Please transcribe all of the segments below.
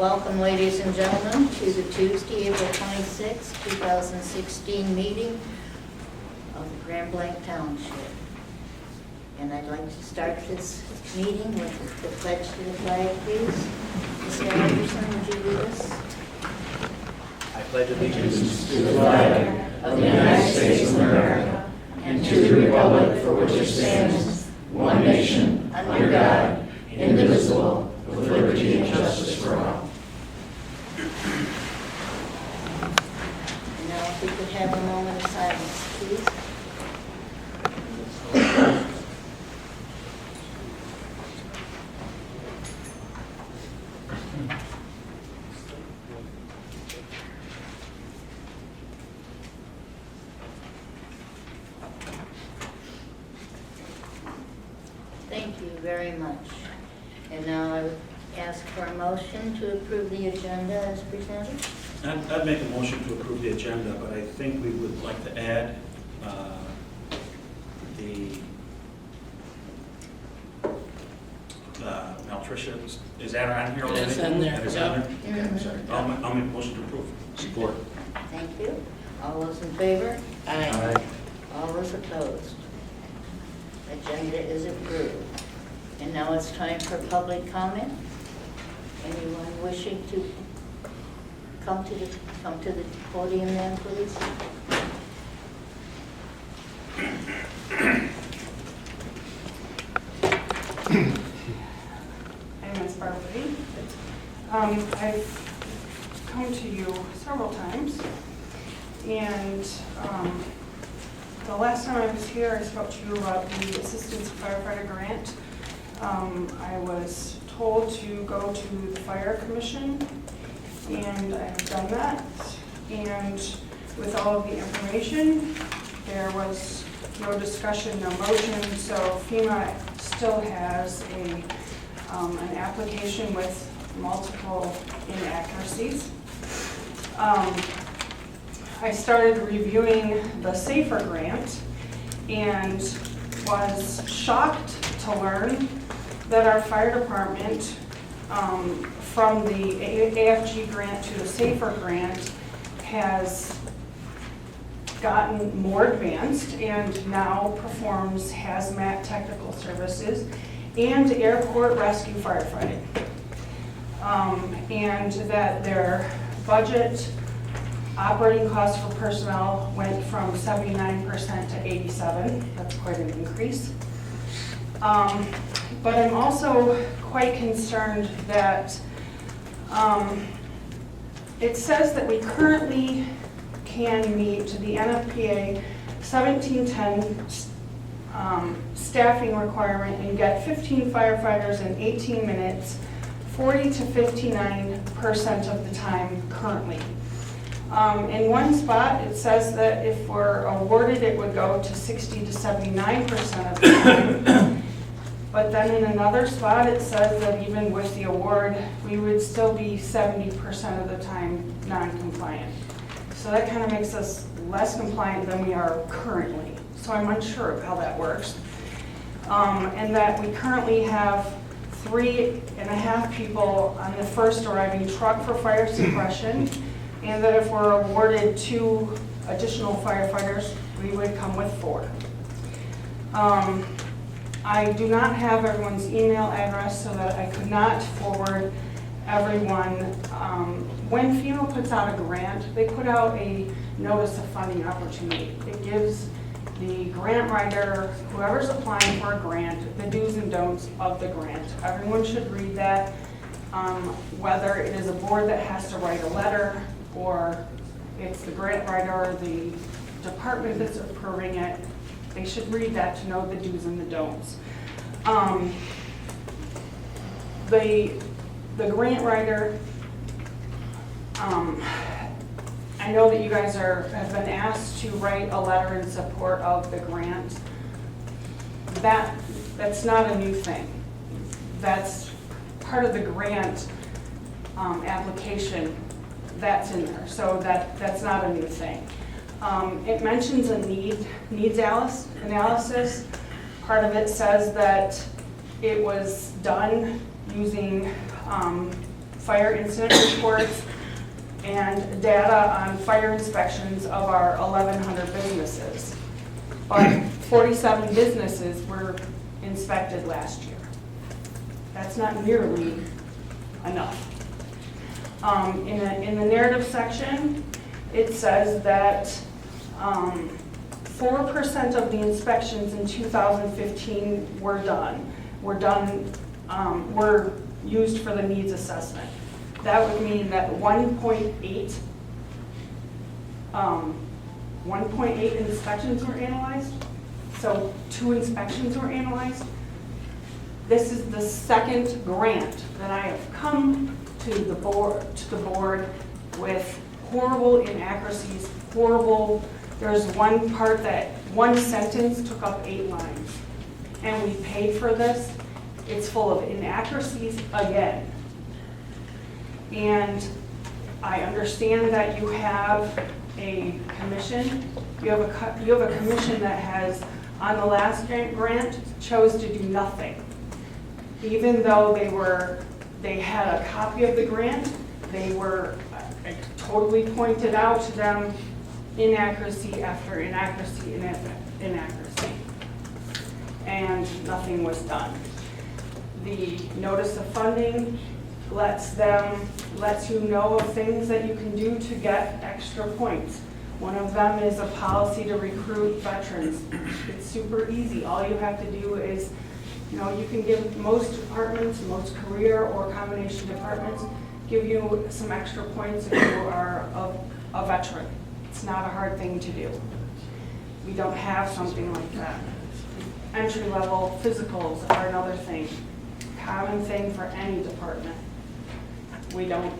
Welcome, ladies and gentlemen, to the Tuesday, April 26, 2016 meeting of the Grand Blanc Township. And I'd like to start this meeting with the pledge to the flag, please. Mr. Anderson, would you lead us? I pledge allegiance to the flag of the United States of America and to the republic for which it stands, one nation, under God, indivisible, with liberty and justice for all. And now if we could have a moment of silence, please. Thank you very much. And now I would ask for a motion to approve the agenda as presented. I'd make a motion to approve the agenda, but I think we would like to add the malnutrition. Is that on here already? It's in there. That is on there? Okay, I'm sorry. I'll make a motion to approve. Support. Thank you. All those in favor? Aye. All those opposed? Agenda is approved. And now it's time for public comment. Anyone wishing to come to the podium then, please? I'm Ms. Barbary. I've come to you several times, and the last time I was here, I spoke to you about the Assistance Firefighter Grant. I was told to go to the Fire Commission, and I've done that. And with all of the information, there was no discussion, no motion, so FEMA still has an application with multiple inaccuracies. I started reviewing the SAFER grant and was shocked to learn that our fire department, from the AFG grant to the SAFER grant, has gotten more advanced and now performs hazmat technical services and airport rescue firefighting. And that their budget operating costs for personnel went from 79% to 87%. That's quite an increase. But I'm also quite concerned that it says that we currently can meet the NFPA 1710 staffing requirement and get 15 firefighters in 18 minutes, 40 to 59% of the time currently. In one spot, it says that if we're awarded, it would go to 60 to 79% of the time. But then in another spot, it says that even with the award, we would still be 70% of the time non-compliant. So that kind of makes us less compliant than we are currently. So I'm unsure of how that works. And that we currently have 3.5 people on the first arriving truck for fire suppression, and that if we're awarded 2 additional firefighters, we would come with 4. I do not have everyone's email address, so that I could not forward everyone. When FEMA puts out a grant, they put out a notice of funding opportunity. It gives the grant writer, whoever's applying for a grant, the do's and don'ts of the grant. Everyone should read that, whether it is a board that has to write a letter, or it's the grant writer or the department that's approving it. They should read that to know the do's and the don'ts. The grant writer, I know that you guys have been asked to write a letter in support of the grant. That's not a new thing. That's part of the grant application that's in there, so that's not a new thing. It mentions a needs analysis. Part of it says that it was done using fire incident reports, and data on fire inspections of our 1,100 businesses. But 47 businesses were inspected last year. That's not nearly enough. In the narrative section, it says that 4% of the inspections in 2015 were used for the needs assessment. That would mean that 1.8 inspections were analyzed, so 2 inspections were analyzed. This is the second grant that I have come to the board with horrible inaccuracies, there's one part that one sentence took up 8 lines. And we paid for this. It's full of inaccuracies again. And I understand that you have a commission. You have a commission that has, on the last grant, chose to do nothing. Even though they had a copy of the grant, they were totally pointed out to them inaccuracy after inaccuracy and inaccuracy. And nothing was done. The notice of funding lets you know of things that you can do to get extra points. One of them is a policy to recruit veterans. It's super easy. All you have to do is, you can give most departments, most career or combination departments, give you some extra points if you are a veteran. It's not a hard thing to do. We don't have something like that. Entry-level physicals are another thing. Common thing for any department. We don't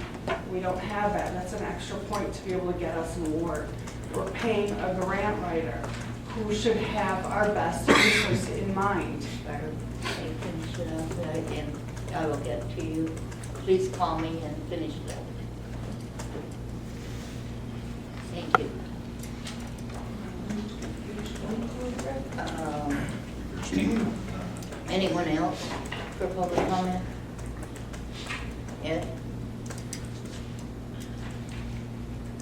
have that. That's an extra point to be able to get us an award. We're paying a grant writer who should have our best interests in mind. Better finish it up, and I will get to you. Please call me and finish that. Thank you. Anyone else for public comment? Ed?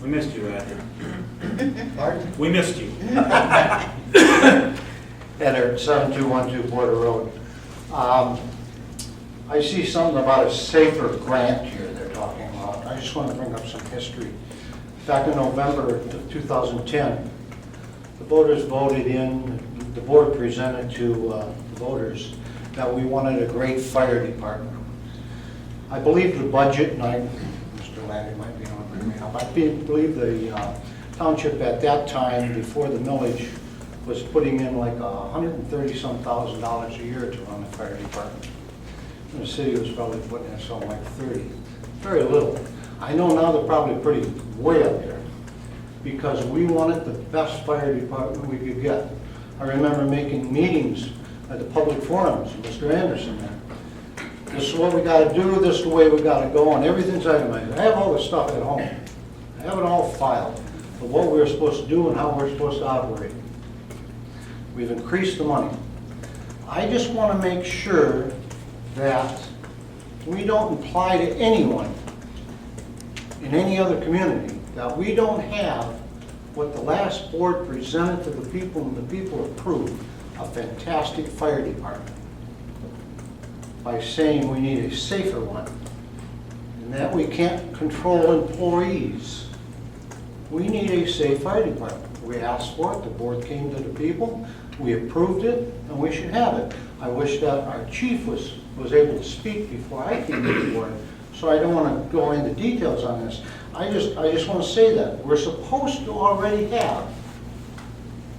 We missed you, Ed. Pardon? We missed you. Ed, 7212 Border Road. I see something about a safer grant here they're talking about. I just want to bring up some history. Back in November of 2010, the voters voted in, the board presented to the voters that we wanted a great fire department. I believe the budget, and Mr. Landy might be able to bring me up, I believe the township at that time, before the millage, was putting in like $130-some thousand a year to run the fire department. And the city was probably putting in something like 30. Very little. I know now they're probably pretty way up there because we wanted the best fire department we could get. I remember making meetings at the public forums, Mr. Anderson there. This is what we got to do, this is the way we got to go, and everything's itemized. I have all this stuff at home. I have it all filed of what we're supposed to do and how we're supposed to operate. We've increased the money. I just want to make sure that we don't imply to anyone in any other community that we don't have what the last board presented to the people and the people approved, a fantastic fire department, by saying we need a safer one and that we can't control employees. We need a safe fire department. We asked for it, the board came to the people, we approved it, and we should have it. I wish that our chief was able to speak before I came to the board, so I don't want to go into details on this. I just want to say that we're supposed to already have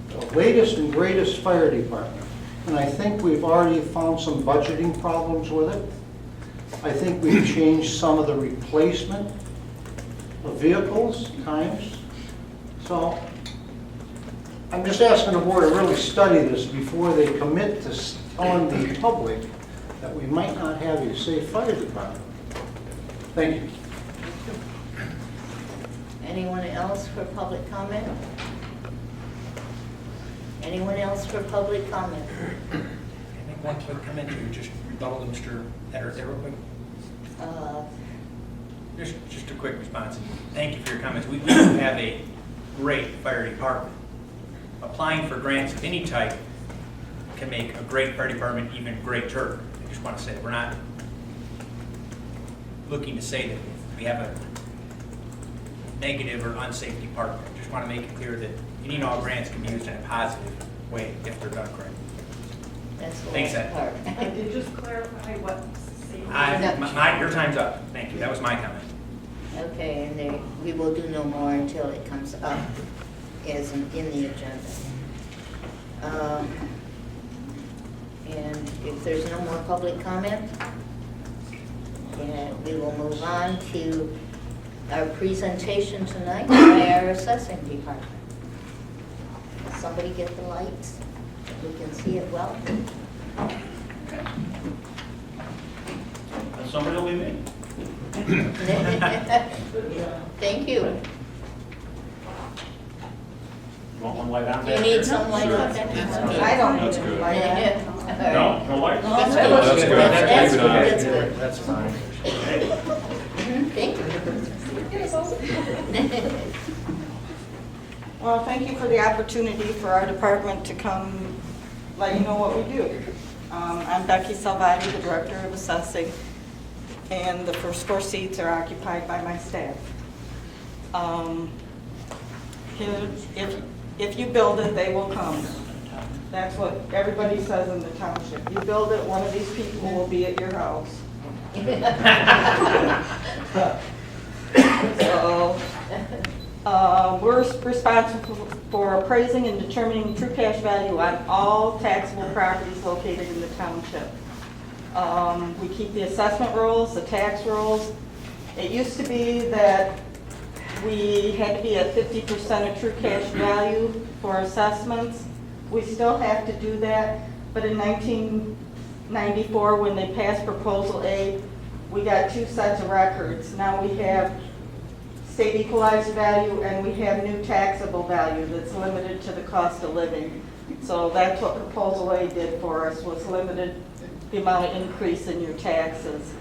the latest and greatest fire department, and I think we've already found some budgeting problems with it. I think we've changed some of the replacement of vehicles times. So I'm just asking the board to really study this before they commit to telling the public that we might not have a safe fire department. Thank you. Anyone else for public comment? Anyone else for public comment? Can I make one quick comment to just rebuttal to Mr. Etter there real quick? Just a quick response. Thank you for your comments. We do have a great fire department. Applying for grants of any type can make a great fire department even greater. I just want to say, we're not looking to say that we have a negative or unsafe department. Just want to make it clear that any and all grants can be used in a positive way if they're done correctly. That's the Thanks, last Ed. part. Could you just clarify what safety? Your time's up. Thank you. That was my comment. Okay, and there, we will do no more until it comes up as in the agenda. And if there's no more public comment, then we will move on to our presentation tonight by our assessing department. Somebody get the lights, we can see it well. And somebody will be me. Thank you. Want one light on Do you need some light on that? Okay. I don't That's need good. to light it. All right. No light? That's That good. looks good. That's Leave it good. on. That's good. That's fine. Thank you. Well, thank you for the opportunity for our department to come let you know what we do. I'm Becky Salvati, the Director of Assessing, and the first 4 seats are occupied by my staff. If you build it, they will come. That's what everybody says in the township. You build it, one of these people will be at your house. So, we're responsible for appraising and determining true cash value on all taxable properties located in the township. We keep the assessment rolls, the tax rolls. It used to be that we had to be at 50% of true cash value for assessments. We still have to do that, but in 1994, when they passed Proposal A, we got 2 sets of records. Now we have state equalized value and we have new taxable value that's limited to the cost of living. So that's what Proposal A did for us, was limited the amount of increase in your taxes.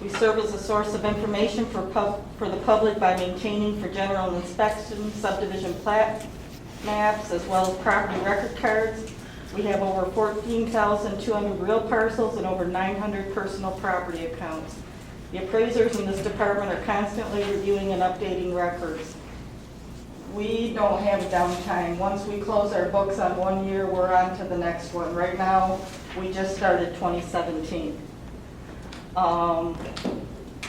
We serve as a source of information for the public by maintaining for general inspection subdivision plat maps as well as property record cards. We have over 14,200 real parcels and over 900 personal property accounts. The appraisers in this department are constantly reviewing and updating records. We don't have downtime. Once we close our books on one year, we're on to the next one. Right now, we just started 2017.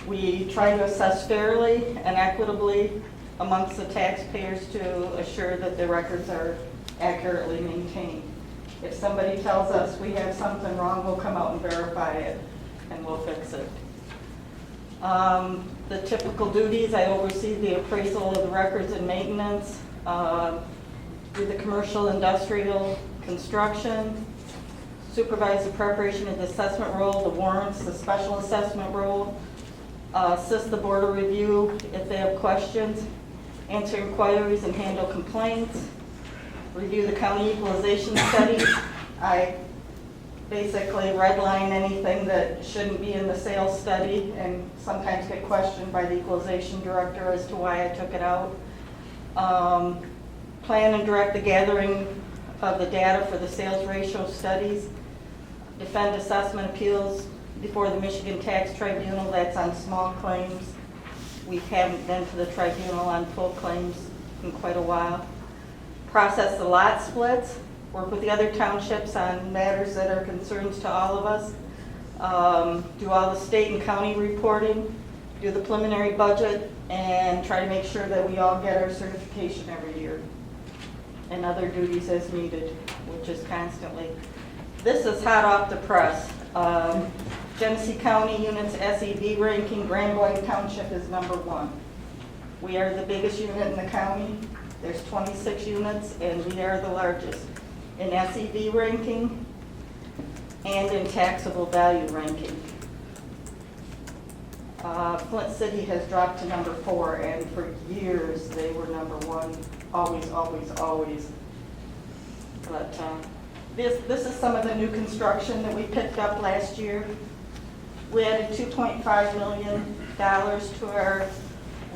We try to assess fairly and equitably amongst the taxpayers to assure that the records are accurately maintained. If somebody tells us we have something wrong, we'll come out and verify it, and we'll fix it. The typical duties, I oversee the appraisal of the records and maintenance, do the commercial, industrial, construction, supervise the preparation of the assessment roll, the warrants, the special assessment roll, assist the board of review if they have questions, answer inquiries and handle complaints, review the county equalization studies. I basically redline anything that shouldn't be in the sales study and sometimes get questioned by the equalization director as to why I took it out. Plan and direct the gathering of the data for the sales ratio studies. Defend assessment appeals before the Michigan Tax Tribunal, that's on small claims. We haven't been to the tribunal on full claims in quite a while. Process the lot splits, work with the other townships on matters that are concerns to all of us. Do all the state and county reporting, do the preliminary budget, and try to make sure that we all get our certification every year. And other duties as needed, which is constantly. This is hot off the press. Genesee County Units SEV ranking, Grand Blanc Township is #1. We are the biggest unit in the county. There's 26 units, and we are the largest in SEV ranking and in taxable value ranking. Flint City has dropped to #4, and for years they were #1, always, always, always. But this is some of the new construction that we picked up last year. We added $2.5 million to our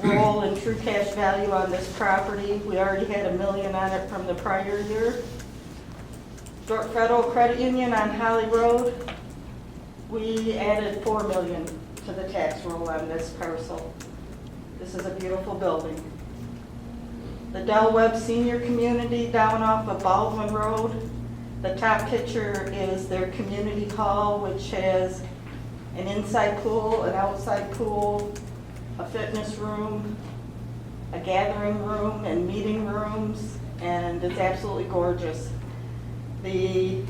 roll in true cash value on this property. We already had $1 million on it from the prior year. York Federal Credit Union on Holly Road, we added $4 million to the tax roll on this parcel. This is a beautiful building. The Del Webb Senior Community down off of Baldwin Road. The top picture is their community hall, which has an inside pool, an outside pool, a fitness room, a gathering room, and meeting rooms, and it's absolutely gorgeous. The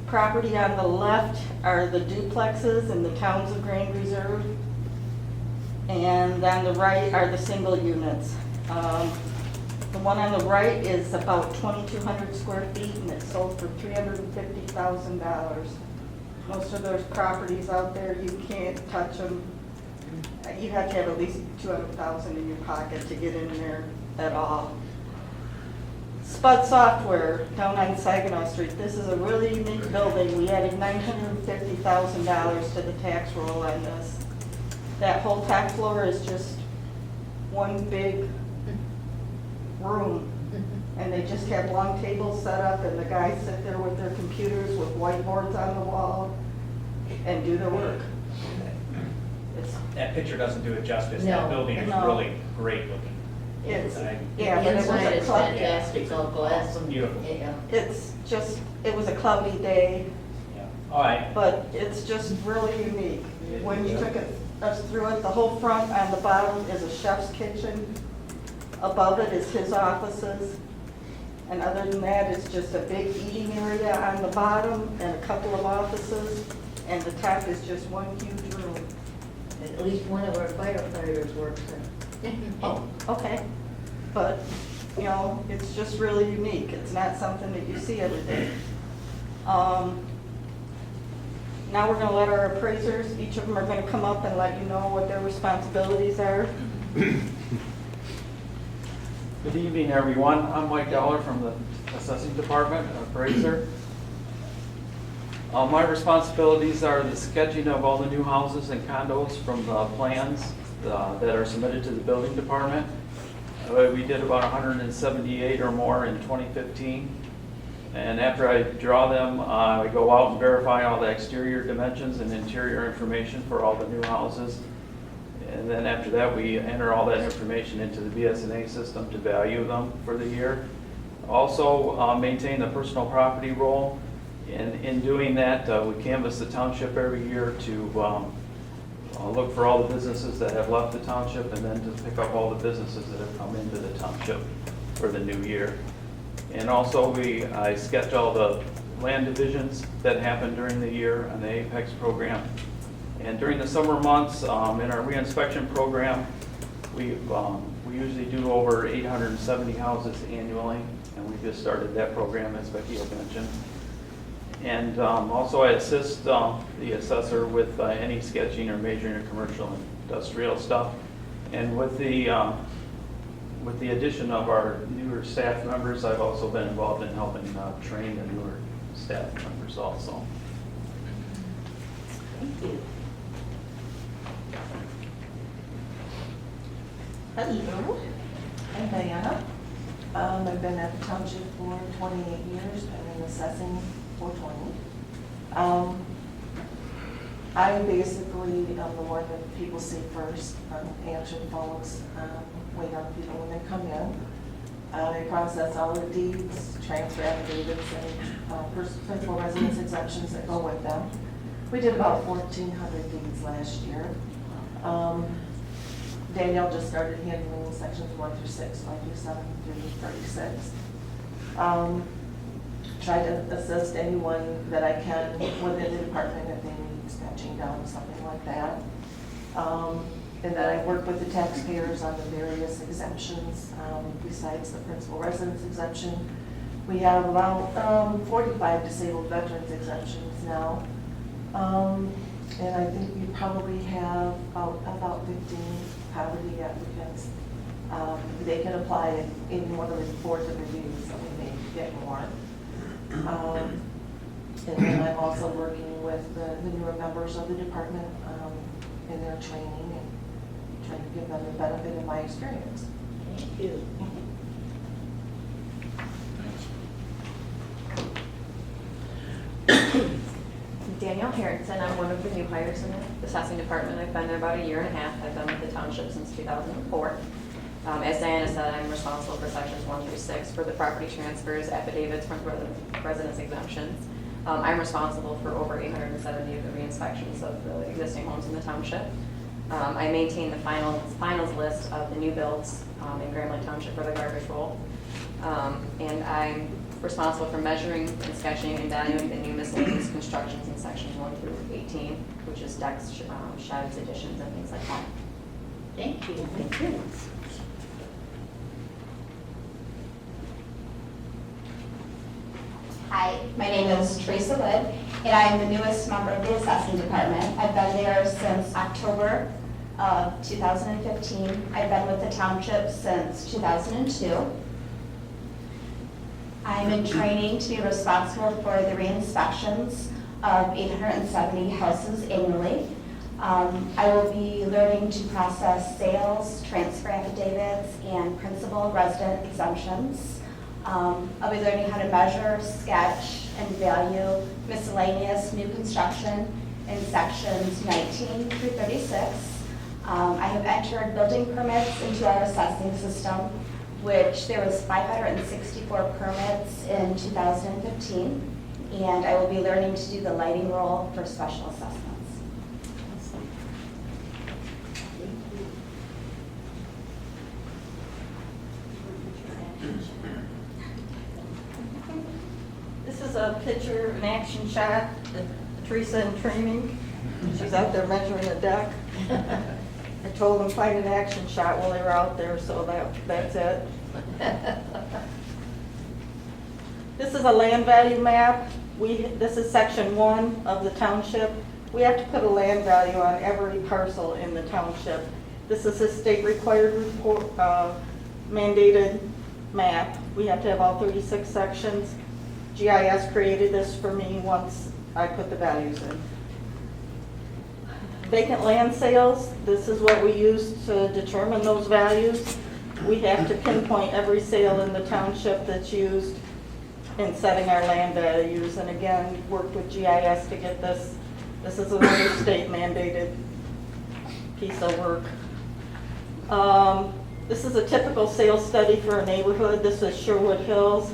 property on the left are the duplexes in the towns of Grand Reserve, and on the right are the single units. The one on the right is about 2,200 square feet, and it's sold for $350,000. Most of those properties out there, you can't touch them. You have to have at least $200,000 in your pocket to get in there at all. Spud Software down on Saginaw Street. This is a really unique building. We added $950,000 to the tax roll on this. That whole top floor is just one big room. And they just have long tables set up, and the guys sit there with their computers with whiteboards on the wall and do their work. That picture doesn't do it justice. No. That building is No. really great looking. It's, Inside. yeah, but it was Inside a is cloudy, fantastic, all glass. Beautiful. Yeah. it was a cloudy day, Yeah. All right. but it's just really unique. When you took us through it, the whole front on the bottom is a chef's kitchen. Above it is his offices. And other than that, it's just a big eating area on the bottom and a couple of offices. And the top is just one huge room. At least one of our firefighters works there. Oh, okay. But, you know, it's just really unique. It's not something that you see every day. Now we're gonna let our appraisers, each of them are gonna come up and let you know what their responsibilities are. Good evening, everyone. I'm Mike Dowler from the Assessing Department, appraiser. My responsibilities are the sketching of all the new houses and condos from the plans that are submitted to the building department. We did about 178 or more in 2015. And after I draw them, I go out and verify all the exterior dimensions and interior information for all the new houses. And then after that, we enter all that information into the BS&A system to value them for the year. Also maintain the personal property roll. And in doing that, we canvass the township every year to look for all the businesses that have left the township, and then to pick up all the businesses that have come into the township for the new year. And also I sketch all the land divisions that happen during the year on the Apex program. And during the summer months, in our re-inspection program, we usually do over 870 houses annually, and we just started that program, as Becky had mentioned. And also I assist the assessor with any sketching or measuring of commercial and industrial stuff. And with the addition of our newer staff members, I've also been involved in helping train the newer staff members also. Thank you. Hello, I'm Diana. I've been at the township for 28 years. I've been assessing for 20. I basically am the one that people see first, answer phones, wait on people when they come in. I process all the deeds, transfer affidavits, and principal residence exemptions that go with them. We did about 1,400 deeds last year. Danielle just started handling sections 1 through 6, 1 through 7 through 36. Try to assist anyone that I can within the department if they need sketching done, something like that. And then I work with the taxpayers on the various exemptions, besides the principal residence exemption. We have about 45 disabled veterans exemptions now. And I think we probably have about 15 poverty applicants. They can apply in one of the boards of reviews, so we may get more. And then I'm also working with the newer members of the department in their training and trying to give them the benefit of my experience. Thank you. Danielle Harrington, I'm one of the new hires in the assessing department. I've been there about a year and a half. I've been with the township since 2004. As Diana said, I'm responsible for sections 1 through 6 for the property transfers, affidavits, from residence exemptions. I'm responsible for over 870 of the re-inspections of the existing homes in the township. I maintain the finals list of the new builds in Grand Blanc Township for the garbage roll. And I'm responsible for measuring and sketching and valuing the new miscellaneous constructions in sections 1 through 18, which is decks, sheds, additions, and things like that. Thank you. Thank you. Hi, my name is Teresa Wood, and I am the newest member of the assessing department. I've been there since October of 2015. I've been with the township since 2002. I'm in training to be responsible for the re-inspections of 870 houses annually. I will be learning to process sales, transfer affidavits, and principal resident exemptions. I'll be learning how to measure, sketch, and value miscellaneous new construction in sections 19 through 36. I have entered building permits into our assessing system, which there was 564 permits in 2015, and I will be learning to do the lighting roll for special assessments. This is a picture, an action shot, Teresa in training. She's out there measuring a deck. I told them find an action shot while they were out there, so that's it. This is a land value map. This is section 1 of the township. We have to put a land value on every parcel in the township. This is a state required report, mandated map. We have to have all 36 sections. GIS created this for me once I put the values in. Vacant land sales, this is what we use to determine those values. We have to pinpoint every sale in the township that's used in setting our land values. And again, worked with GIS to get this. This is another state mandated piece of work. This is a typical sales study for a neighborhood. This is Sherwood Hills.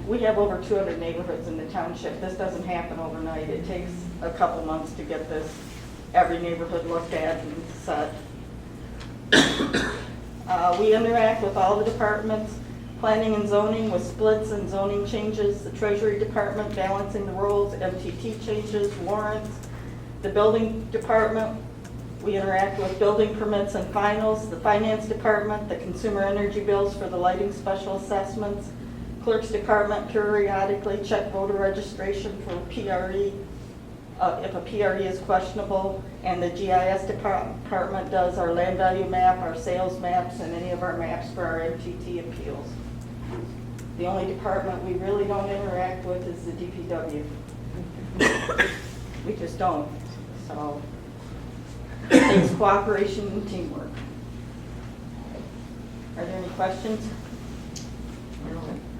We have over 200 neighborhoods in the township. This doesn't happen overnight. It takes a couple months to get this, every neighborhood looked at and set. We interact with all the departments, planning and zoning with splits and zoning changes, the treasury department balancing the rolls, MTT changes, warrants, the building department. We interact with building permits and finals, the finance department, the consumer energy bills for the lighting special assessments, clerk's department periodically check voter registration for PRE, if a PRE is questionable, and the GIS department does our land value map, our sales maps, and any of our maps for our MTT appeals. The only department we really don't interact with is the DPW. We just don't. So it takes cooperation and teamwork. Are there any questions?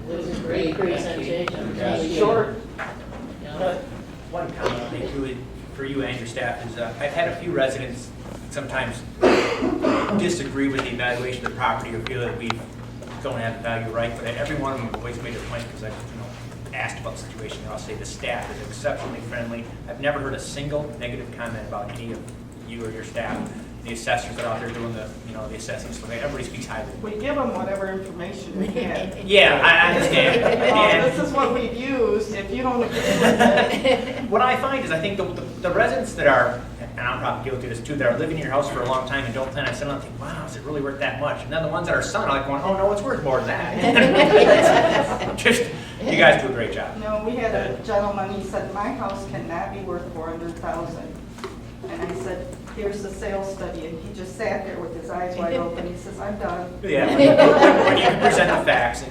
It was a great presentation. Thank you. Short. Yeah. One comment I'll make for you and your staff is I've had a few residents sometimes disagree with the evaluation of the property or feel that we don't have the value right, but every one of them always made a point because I've asked about the situation. I'll say the staff is exceptionally friendly. I've never heard a single negative comment about any of you or your staff. The assessors that are out there doing the assessing, so everybody speaks highly. We give them whatever information we get. Yeah, I understand. This is what we've used. If you don't agree with it. What I find is I think the residents that are, and I'm probably guilty of this too, that are living in your house for a long time and don't plan on selling, think, wow, is it really worth that much? And then the ones that are selling are like going, oh no, it's worth more than that. Just, you guys do a great job. No, we had a gentleman, he said, my house cannot be worth $400,000. And I said, here's the sales study, and he just sat there with his eyes wide open. He says, I'm done. Yeah, when you present the facts,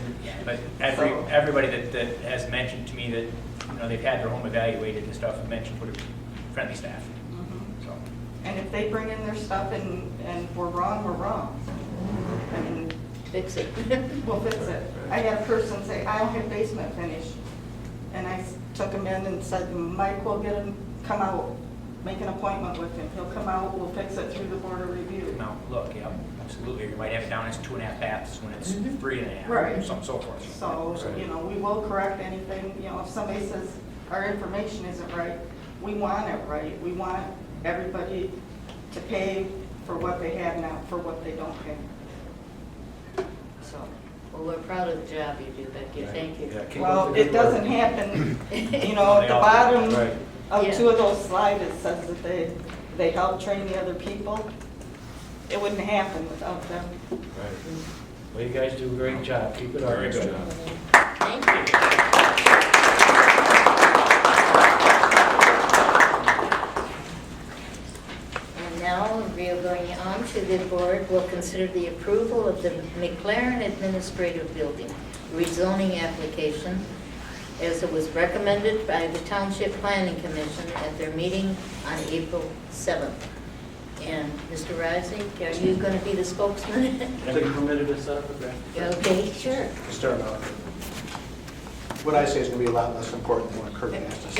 but everybody that has mentioned to me that they've had their home evaluated and stuff, and mentioned would have friendly staff, so. And if they bring in their stuff and we're wrong, we're wrong. I mean, Fix it. we'll fix it. I had a person say, I don't have basement finish. And I took him in and said, Mike will get him, come out, make an appointment with him. He'll come out, we'll fix it through the board of review. Now, look, yeah, absolutely, you might have it down as 2.5 baths when it's 3.5, Right. or so on and so forth. So, you know, we will correct anything, you know, if somebody says our information isn't right, we want it right. We want everybody to pay for what they have now, for what they don't pay. So, Well, we're proud of the job you do, Becky, thank you. Yeah, keep up well, the it good work. doesn't happen, you know, at the bottom of 2 of those slides, it says that they help train the other people. It wouldn't happen without them. Right. Well, you guys do a great job. Keep it up. Very good. Thank you. And now we are going on to the board will consider the approval of the McLaren Administrative Building rezoning application as it was recommended by the Township Planning Commission at their meeting on April 7th. And Mr. Rising, are you going to be the spokesman? Are they permitted to set up a grant? Okay, sure. To start out, what I say is going to be a lot less important than what Kurt asked us.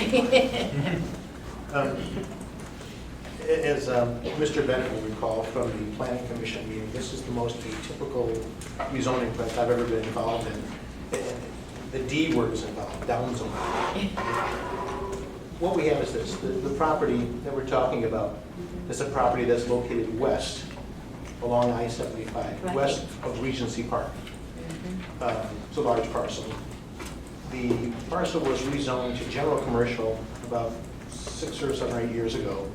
As Mr. Bennett will recall from the Planning Commission meeting, this is the most atypical rezoning request I've ever been involved in. The D word is involved, downzoning. What we have is this, the property that we're talking about is a property that's located west along I-75, Right. west of Regency Park. It's a large parcel. The parcel was rezoned to general commercial about 6 or 7 or 8 years ago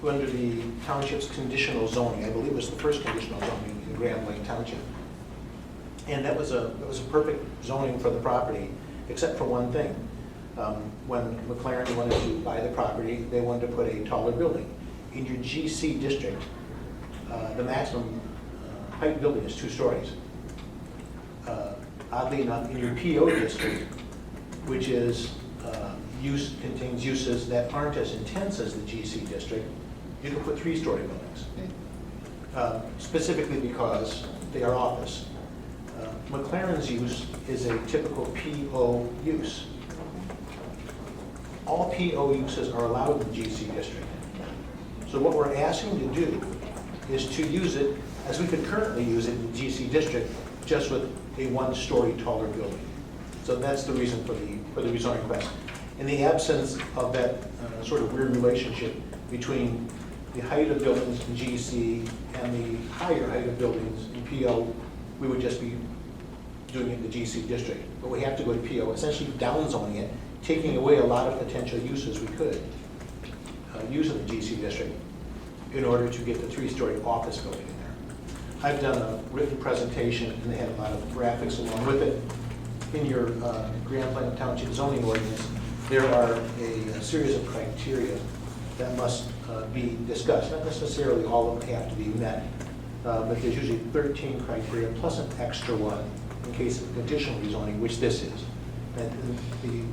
under the township's conditional zoning. I believe it was the first conditional zoning in Grand Blanc Township. And that was a perfect zoning for the property, except for one thing. When McLaren wanted to buy the property, they wanted to put a taller building. In your GC district, the maximum height building is 2 stories. Oddly enough, in your PO district, which is contains uses that aren't as intense as the GC district, you can put 3-story buildings, specifically because they are office. McLaren's use is a typical PO use. All PO uses are allowed in the GC district. So what we're asking to do is to use it as we could currently use it in the GC district, just with a 1-story taller building. So that's the reason for the rezoning request. In the absence of that sort of weird relationship between the height of buildings in GC and the higher height of buildings in PO, we would just be doing it in the GC district. But we have to go to PO, essentially downzoning it, taking away a lot of potential uses we could use in the GC district in order to get the 3-story office building in there. I've done a written presentation, and they had a lot of graphics along with it. In your Grand Blanc Township zoning ordinance, there are a series of criteria that must be discussed. Not necessarily all of them have to be met, but there's usually 13 criteria plus an extra one in case of conditional rezoning, which this is. And the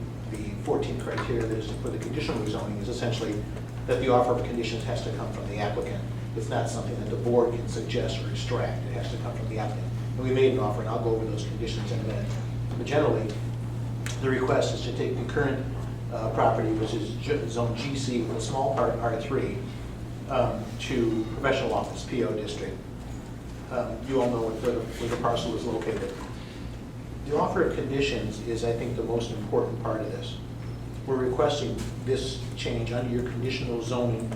14 criteria that is for the conditional rezoning is essentially that the offer of conditions has to come from the applicant. It's not something that the board can suggest or extract. It has to come from the applicant. And we made an offer, and I'll go over those conditions in a minute. But generally, the request is to take the current property, which is zone GC with a small part R3, to professional office, PO district. You all know where the parcel is located. The offer of conditions is, I think, the most important part of this. We're requesting this change under your conditional zoning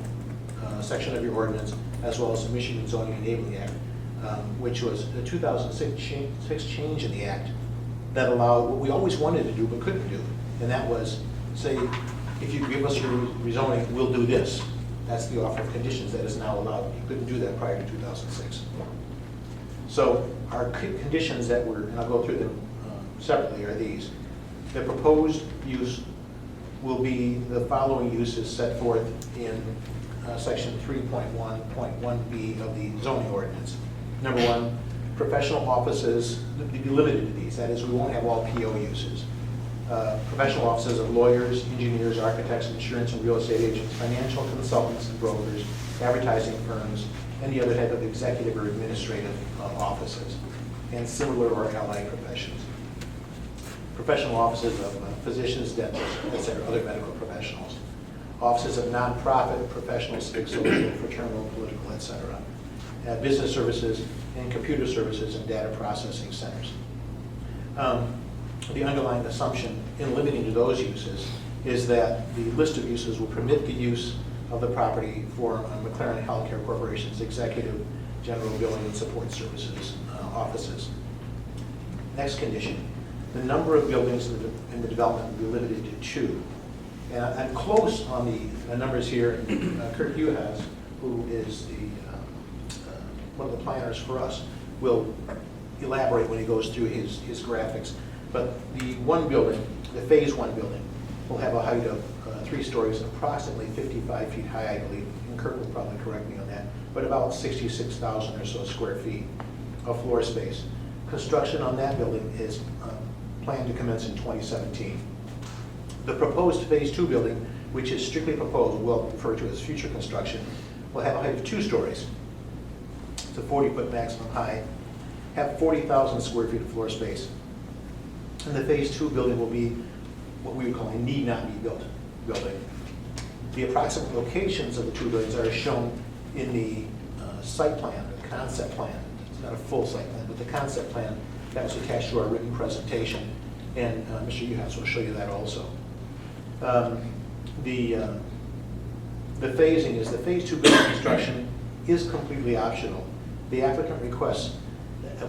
section of your ordinance, as well as the Michigan Zoning Enabling Act, which was the 2006 change in the act that allowed what we always wanted to do but couldn't do, and that was, say, if you give us your rezoning, we'll do this. That's the offer of conditions that is now allowed. You couldn't do that prior to 2006. So our conditions that were, and I'll go through them separately, are these. The proposed use will be the following uses set forth in section 3.1.1b of the zoning ordinance. Number 1, professional offices will be limited to these. That is, we won't have all PO uses. professional offices of lawyers, engineers, architects, insurance and real estate agents, financial consultants and brokers, advertising firms, any other type of executive or administrative offices, and similar or allied professions. Professional offices of physicians, dentists, etc., other medical professionals. Offices of nonprofit, professional, civic, social, fraternal, political, etc. Business services and computer services and data processing centers. The underlying assumption in limiting to those uses is that the list of uses will permit the use of the property for McLaren Healthcare Corporation's executive, general billing and support services offices. Next condition, the number of buildings in the development will be limited to 2. And I'm close on the numbers here, and Kurt Uhas, who is one of the planners for us, will elaborate when he goes through his graphics. But the one building, the phase 1 building, will have a height of 3 stories, approximately 55 feet high, I believe, and Kurt will probably correct me on that, but about 66,000 or so square feet of floor space. Construction on that building is planned to commence in 2017. The proposed phase 2 building, which is strictly proposed, we'll refer to as future construction, will have a height of 2 stories. It's a 40-foot maximum height, have 40,000 square feet of floor space. And the phase 2 building will be what we would call a need not be built building. The approximate locations of the 2 buildings are shown in the site plan, the concept plan. It's not a full site plan, but the concept plan that was attached to our written presentation. And Mr. Uhas will show you that also. The phasing is the phase 2 building construction is completely optional. The applicant requests,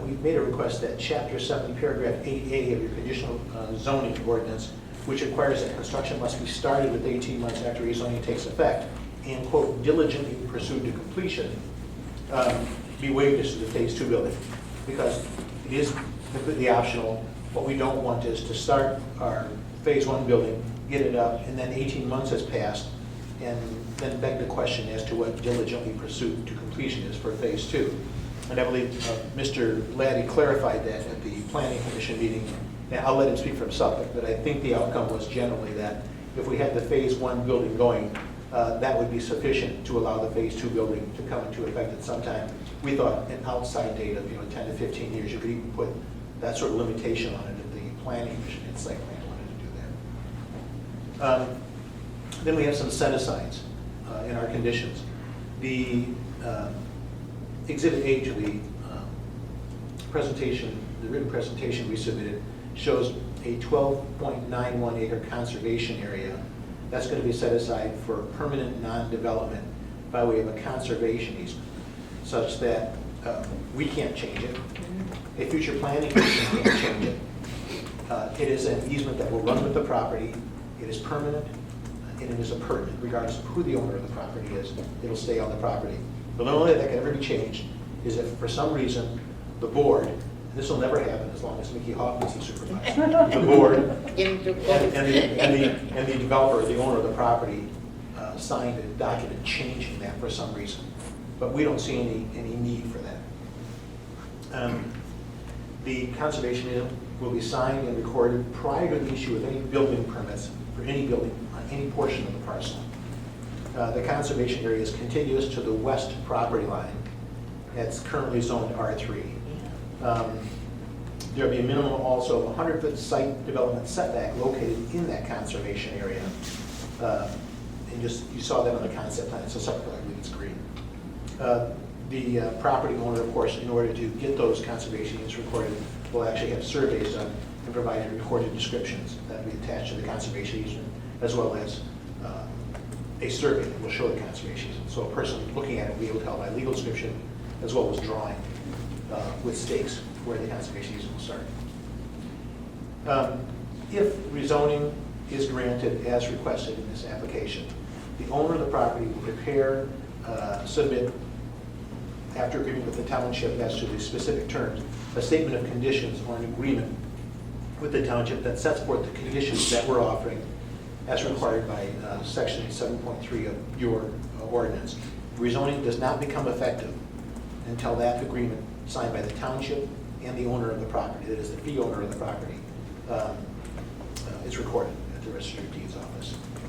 we've made a request that Chapter 7, Paragraph 8A of your conditional zoning ordinance, which requires that construction must be started with 18 months after rezoning takes effect, and, quote, diligently pursued to completion, be waived as to the phase 2 building, because it is completely optional. What we don't want is to start our phase 1 building, get it up, and then 18 months has passed, and then beg the question as to what diligently pursued to completion is for phase 2. And I believe Mr. Laddie clarified that at the Planning Commission meeting. And I'll let him speak for himself, but I think the outcome was generally that if we had the phase 1 building going, that would be sufficient to allow the phase 2 building to come into effect at some time. We thought an outside date of 10 to 15 years, you could even put that sort of limitation on it if the Planning Commission and site plan wanted to do that. Then we have some set-asides in our conditions. The Exhibit A to the presentation, the written presentation we submitted, shows a 12.91 acre conservation area that's going to be set aside for permanent non-development by way of a conservation easement, such that we can't change it. A future planning commission can't change it. It is an easement that will run with the property. It is permanent, and it is a permanent, regardless of who the owner of the property is. It'll stay on the property. The only way that can ever be changed is if, for some reason, the board, and this will never happen as long as Mickey Hoffman's the supervisor, the board and the developer, the owner of the property, signed a document changing that for some reason. But we don't see any need for that. The conservation easement will be signed and recorded prior to the issue of any building permits for any building on any portion of the parcel. The conservation area is contiguous to the west property line. It's currently zoned R3. There'll be a minimum also of 100-foot site development setback located in that conservation area. And you saw that on the concept plan. It's a separate, I believe it's green. The property owner, of course, in order to get those conservation units recorded, will actually have surveys done and provided recorded descriptions that will be attached to the conservation easement, as well as a survey that will show the conservation easement. So a person looking at it will be able to tell by legal description as well as drawing with stakes where the conservation easement will start. If rezoning is granted as requested in this application, the owner of the property will prepare, submit, after agreement with the township as to the specific terms, a statement of conditions or an agreement with the township that sets forth the conditions that we're offering as required by section 7.3 of your ordinance. Rezoning does not become effective until that agreement signed by the township and the owner of the property, that is the fee owner of the property, is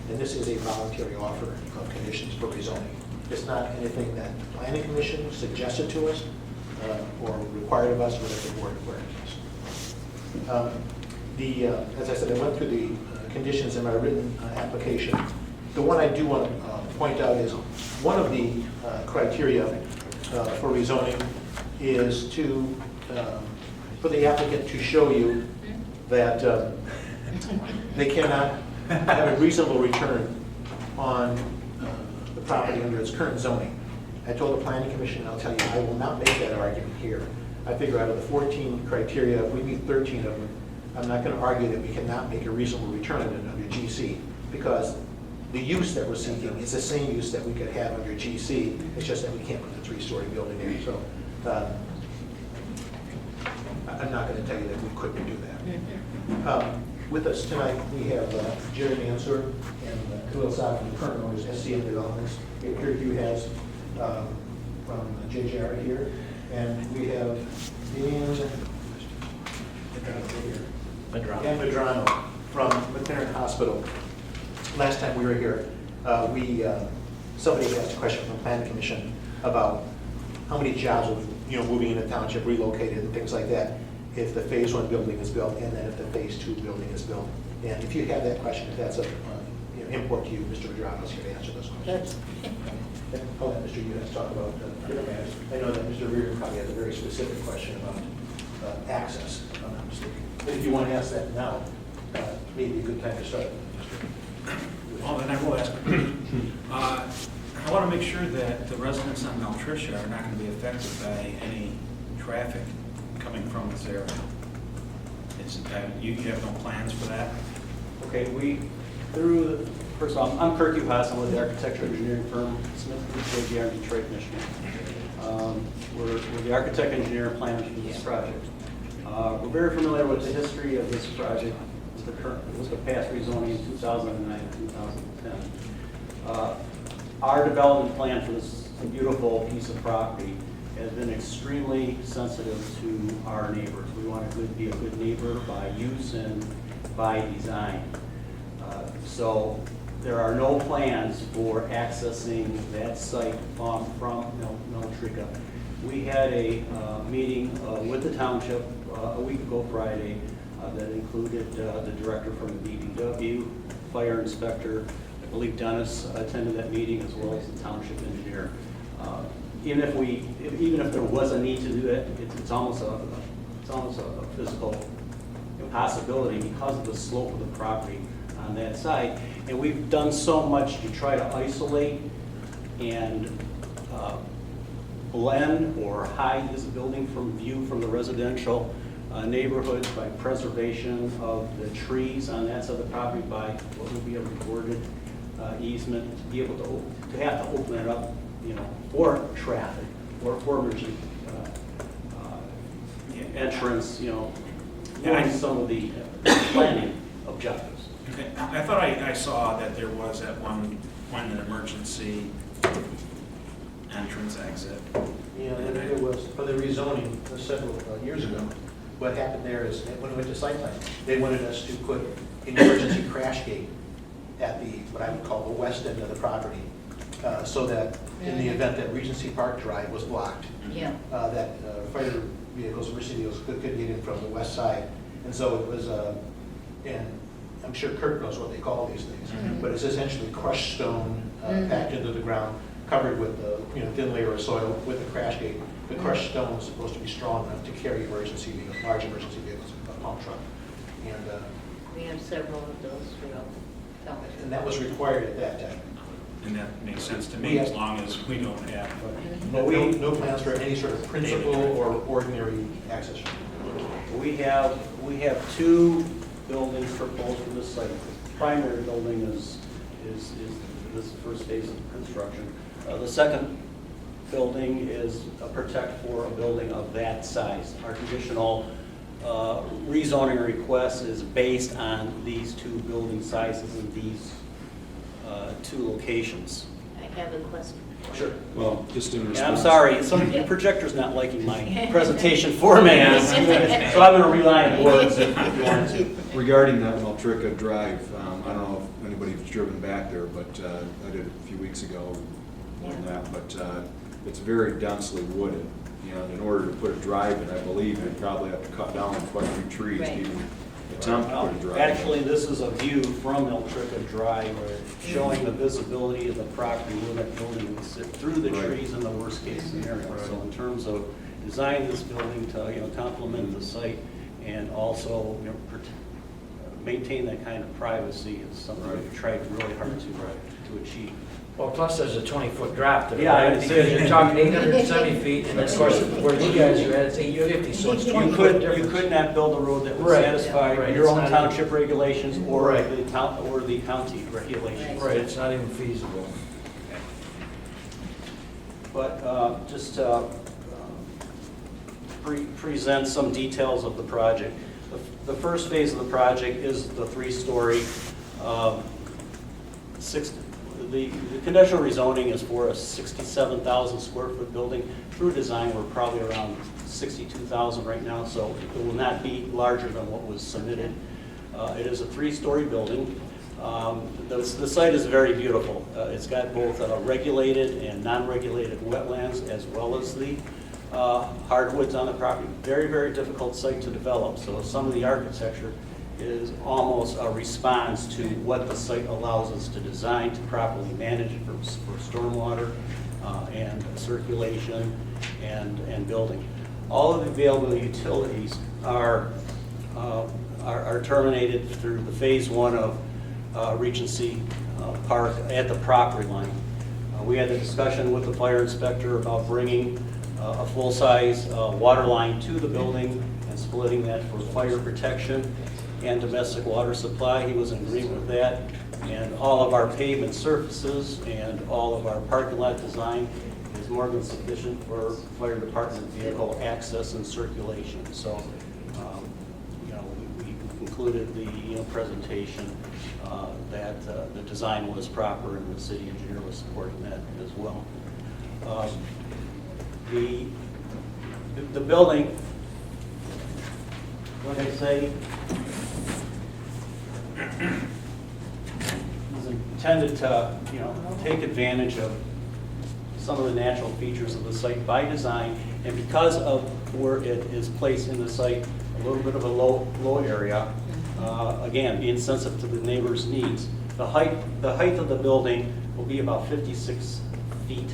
and this is a voluntary offer of conditions for rezoning. It's not anything that the planning commission suggested to us or required of us, or that the board required of us. As I said, I went through the conditions in my written application. The one I do want to point out is one of the criteria for rezoning is for the applicant to show you that they cannot have a reasonable return on the property under its current zoning. I told the planning commission, and I'll tell you, I will not make that argument here. I figure out of the 14 criteria, if we meet 13 of them, I'm not going to argue that we cannot make a reasonable return on it under GC, because the use that we're seeking is the same use that we could have under GC. It's just that we can't put a 3-story building there. So I'm not going to tell you that we couldn't do that. With us tonight, we have Jerry Mansour and Khalil Saad from the current owners, SCM Developments. Here Hugh has from JJR here. And we have Dan Medrano from McLaren Hospital. Last time we were here, somebody asked a question from the planning commission about how many jobs would, moving in the township, relocated, and things like that, if the phase 1 building is built, and then if the phase 2 building is built. And if you have that question, if that's of import to you, Mr. Medrano is here to answer those questions. I'll let Mr. Hughes talk about other matters. I know that Mr. Reardon probably has a very specific question about access, if I'm not mistaken. But if you want to ask that now, maybe a good time to start. Well, then I will ask. I want to make sure that the residents on Maltricia are not going to be affected by any traffic coming from this area. You have no plans for that? Okay, first off, I'm Kirk Uhas. I'm with the architecture engineering firm Smith JGR in Detroit, Michigan. We're the architect, engineer, and planners for this project. We're very familiar with the history of this project. It was the past rezoning in 2009 and 2010. Our development plan for this beautiful piece of property has been extremely sensitive to our neighbors. We want to be a good neighbor by use and by design. So there are no plans for accessing that site from Maltrica. We had a meeting with the township a week ago Friday that included the director from the DPW, fire inspector. I believe Dennis attended that meeting, as well as the township engineer. Even if there was a need to do that, it's almost a physical impossibility because of the slope of the property on that side. And we've done so much to try to isolate and blend or hide this building from view from the residential neighborhoods by preservation of the trees on that side of the property, by what would be a recorded easement, to be able to have to open it up, for traffic or for emergency entrance, and some of the planning objectives. Okay. I thought I saw that there was at one point an emergency entrance exit. Yeah, and it was for the rezoning several years ago. What happened there is, when we went to site plan, they wanted us to put an emergency crash gate at what I would call the west end of the property, so that in the event that Regency Park Drive was blocked, that fire vehicles, emergency vehicles could get in from the west side. And so it was, and I'm sure Kurt knows what they call these things, but it's essentially crushed stone packed into the ground, covered with a thin layer of soil with a crash gate. The crushed stone was supposed to be strong enough to carry emergency vehicles, large emergency vehicles, a pump truck. And We have several of those throughout the town. and that was required at that time. And that makes sense to me, as long as we don't have. No plans for any sort of principal or ordinary access. We have 2 buildings proposed for this site. The primary building is this first phase of construction. The second building is a protect for a building of that size. Our traditional rezoning request is based on these 2 building sizes and these 2 locations. I have a question. Sure. Well, just in response. Yeah, I'm sorry, the projector's not liking my presentation format, so I'm going to rely on words if you want to. Regarding that Maltrika Drive, I don't know if anybody's driven back there, but I did a few weeks ago, more than that, but it's very densely wooded. And in order to put a drive in, I believe you'd probably have to cut down quite a few trees to Right. even attempt to put a drive in. Actually, this is a view from Maltrika Drive, showing the visibility of the property where that building would sit through the Right. trees in the worst-case scenario. So in terms of designing this building to, complement the site and also, maintain that kind of privacy is something Right. we've tried really hard to achieve. Well, plus there's a 20-foot drop there, Yeah, I right? understand. Because you're talking 870 feet, and of course, where you guys are at, it's 850, so it's 20 You foot could difference. not build a road that would Right, satisfy yeah, right. your It's own not township regulations or Right. the county regulations. Right, it's not even feasible. But just to present some details of the project. The first phase of the project is the three-story, the conditional rezoning is for a 67,000 square foot building. Through design, we're probably around 62,000 right now, so it will not be larger than what was submitted. It is a three-story building. The site is very beautiful. It's got both regulated and non-regulated wetlands as well as the hardwoods on the property. Very, very difficult site to develop. So some of the architecture is almost a response to what the site allows us to design to properly manage it for stormwater and circulation and building. All of the available utilities are terminated through the phase one of Regency Park at the property line. We had a discussion with the fire inspector about bringing a full-size water line to the building and splitting that for fire protection and domestic water supply. He was in agreement with that. And all of our pavement surfaces and all of our parking lot design is more than sufficient for fire department vehicle access and circulation. So, we concluded the presentation that the design was proper and the city engineer was supporting that as well. The building, what I say, is intended to, take advantage of some of the natural features of the site by design, and because of where it is placed in the site, a little bit of a low area, again, being sensitive to the neighbor's needs. The height of the building will be about 56 feet.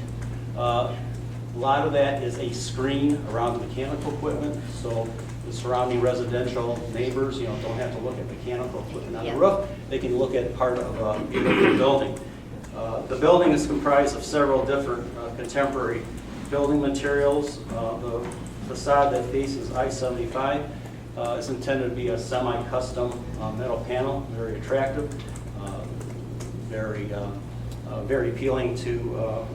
A lot of that is a screen around the mechanical equipment, so the surrounding residential neighbors, don't have to look at mechanical equipment on the roof. They can look at part of the building. The building is comprised of several different contemporary building materials. The facade that faces I-75 is intended to be a semi-custom metal panel, very attractive, very appealing to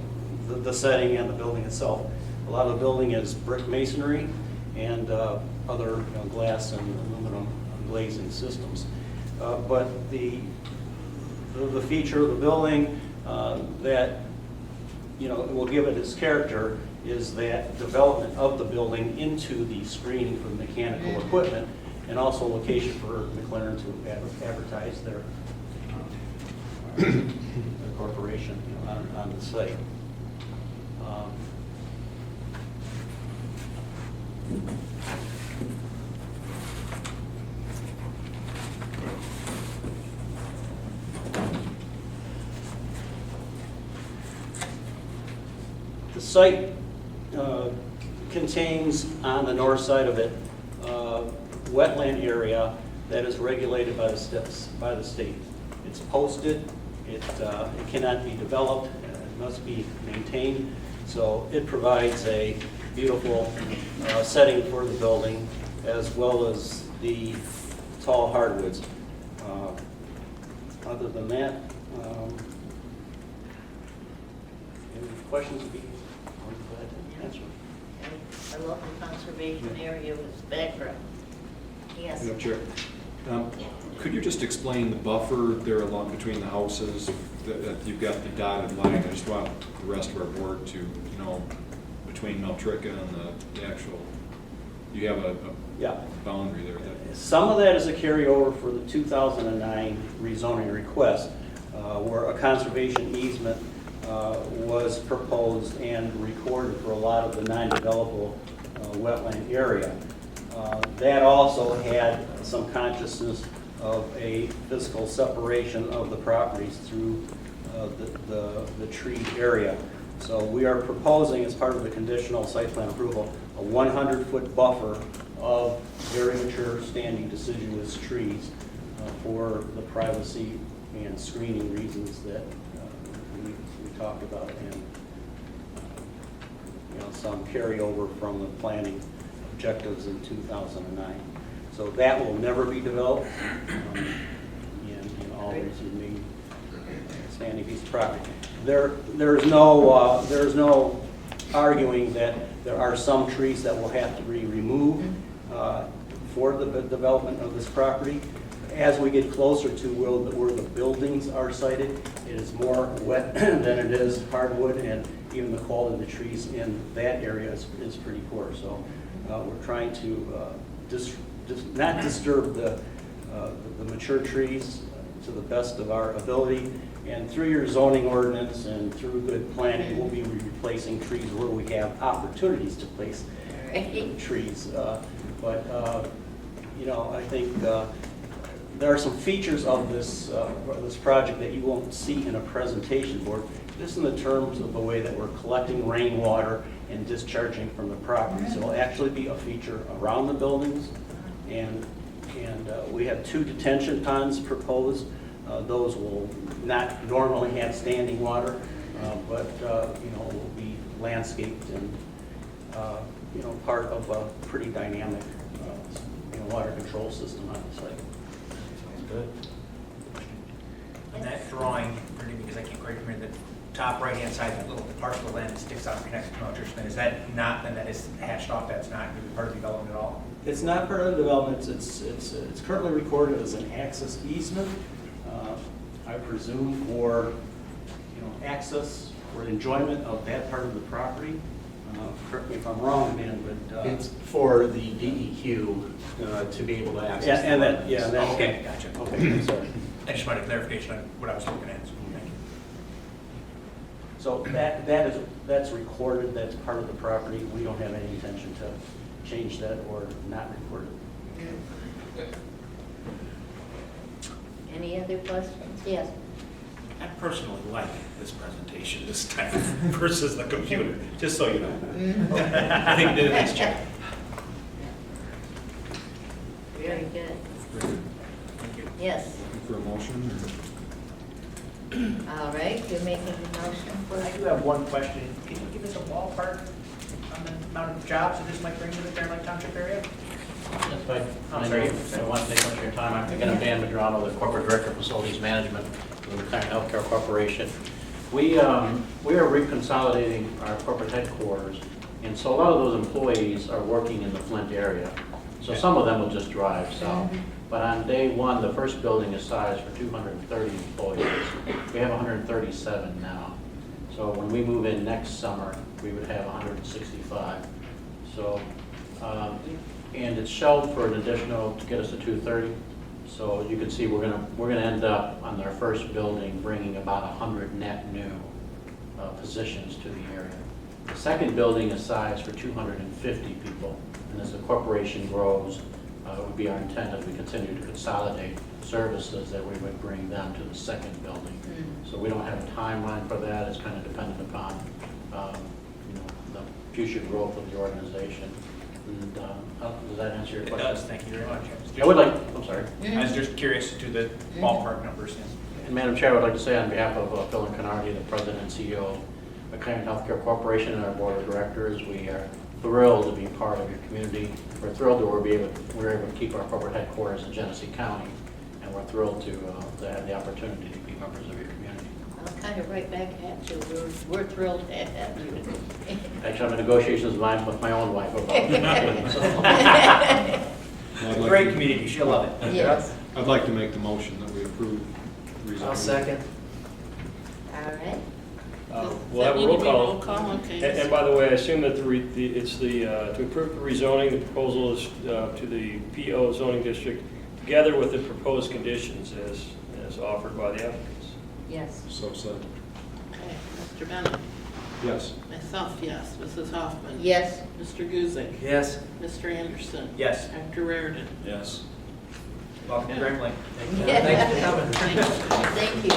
the setting and the building itself. A lot of the building is brick masonry and other glass and aluminum glazing systems. But the feature of the building that will give it its character is that development of the building into the screening for the mechanical equipment, and also location for McLaren to advertise their corporation on the site. The site contains on the north side of it wetland area that is regulated by the state. It's posted. It cannot be developed. It must be maintained. So it provides a beautiful setting for the building, as well as the tall hardwoods. Other than that, any questions would be glad to answer. A local conservation area was background. Yes. Madam Chair, Could you just explain the buffer there along between the houses, that you've got the dotted line? I just want the rest of our board to know between Meltrica and the actual, you have a Yeah. boundary there. That- Some of that is a carryover for the 2009 rezoning request, where a conservation easement was proposed and recorded for a lot of the non-developable wetland area. That also had some consciousness of a physical separation of the properties through the tree area. So we are proposing, as part of the conditional site plan approval, a 100-foot buffer of very mature standing deciduous trees for the privacy and screening reasons that we talked about, and some carryover from the planning objectives in 2009. So that will never be developed, and always remain a standing piece of property. There is no arguing that there are some trees that will have to be removed for the development of this property. As we get closer to where the buildings are sited, it is more wet than it is hardwood, and even the quality of the trees in that area is pretty poor. So we're trying to not disturb the mature trees to the best of our ability. And through your zoning ordinance and through good planning, we'll be replacing trees where we have opportunities to place trees. I think there are some features of this project that you won't see in a presentation board, just in the terms of the way that we're collecting rainwater and discharging from the property. So it'll actually be a feature around the buildings, and we have 2 detention ponds proposed. Those will not normally have standing water, but will be landscaped and part of a pretty dynamic water control system on the site. Good. On that drawing, forgive me because I can't quite remember, the top right-hand side, that little parcel of land that sticks out connected to Mount Trishman, is that not, and that is hatched off, that's not going to be part of the development at all? It's not part of the development. It's currently recorded as an access easement. I presume for access or enjoyment of that part of the property. Correct me if I'm wrong, man, but It's for the DEQ to be able to access. and that, yeah, that, Okay, gotcha. Okay, sorry. I just wanted clarification on what I was looking at. So thank you. So that's recorded. That's part of the property. We don't have any intention to change that or not record it. Any other questions? Yes. I personally like this presentation this time versus the computer, just so you know. I think they did a nice job. Very good. Thank you. Yes. Looking for a motion? All right, you're making the motion for I do have one question. Can you give us a ballpark on the amount of jobs that this might bring to the Fair Lake Township area? That's fine. I'm I sorry. don't want to take much of your time. I'm again Dan Madrano, the Corporate Director of Facilities Management with the Retirement Healthcare Corporation. We are reconsolidating our corporate headquarters, and so a lot of those employees are working in the Flint area. So some of them will just drive south. But on day one, the first building is sized for 230 employees. We have 137 now. So when we move in next summer, we would have 165. So, and it's shelved for an additional, to get us to 230. So you can see we're gonna end up on our first building bringing about 100 net new positions to the area. The second building is sized for 250 people, and as the corporation grows, it would be our intent as we continue to consolidate services that we would bring them to the second building. So we don't have a timeline for that. It's kind of dependent upon the future growth of the organization. And, does that answer your It question? does, thank you very much. I would like, I'm sorry. I was just curious to the ballpark numbers. And Madam Chair, I would like to say on behalf of Phil Canardi, the President and CEO of McLaren Healthcare Corporation and our Board of Directors, we are thrilled to be part of your community. We're thrilled that we're able to keep our corporate headquarters in Genesee County, and we're thrilled to have the opportunity to be members of your community. I'll kind of right back at you. We're thrilled to have you. Actually, I'm in negotiations with my own wife about it. Great community, she'll love it. Yes. I'd like to make the motion that we approve rezoning. I'll second. All right. We'll have a roll call. Roll call, okay. And by the way, I assume that to approve the rezoning, the proposal is to the PO zoning district, together with the proposed conditions as offered by the applicants. Yes. So said. Okay, Mr. Bennett. Yes. Myself, yes. Mrs. Hoffman. Yes. Mr. Guzik. Yes. Mr. Anderson. Yes. Dr. Reardon. Yes. Welcome to Grand Blanc. Thank you. Thanks for coming. Thank you.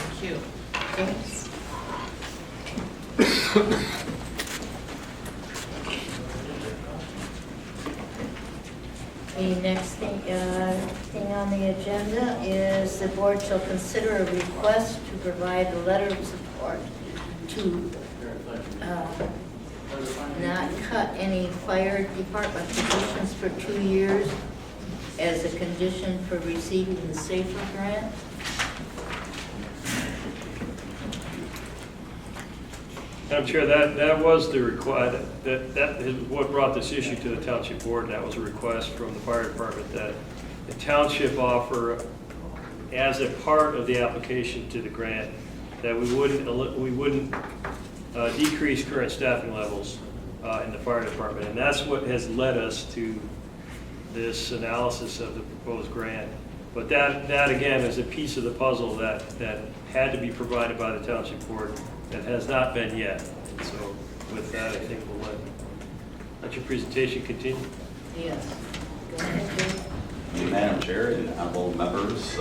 Thank you. Thanks. The next thing on the agenda is the board shall consider a request to provide a letter of support to not cut any fire department positions for 2 years as a condition for receiving the SAFER grant. Madam Chair, that was the request, that is what brought this issue to the township board, and that was a request from the fire department that the township offer as a part of the application to the grant, that we wouldn't decrease current staffing levels in the fire department. And that's what has led us to this analysis of the proposed grant. But that again is a piece of the puzzle that had to be provided by the township board that has not been yet. And so with that, I think we'll let your presentation continue. Yes. Go ahead, Dave. Madam Chair and honorable members,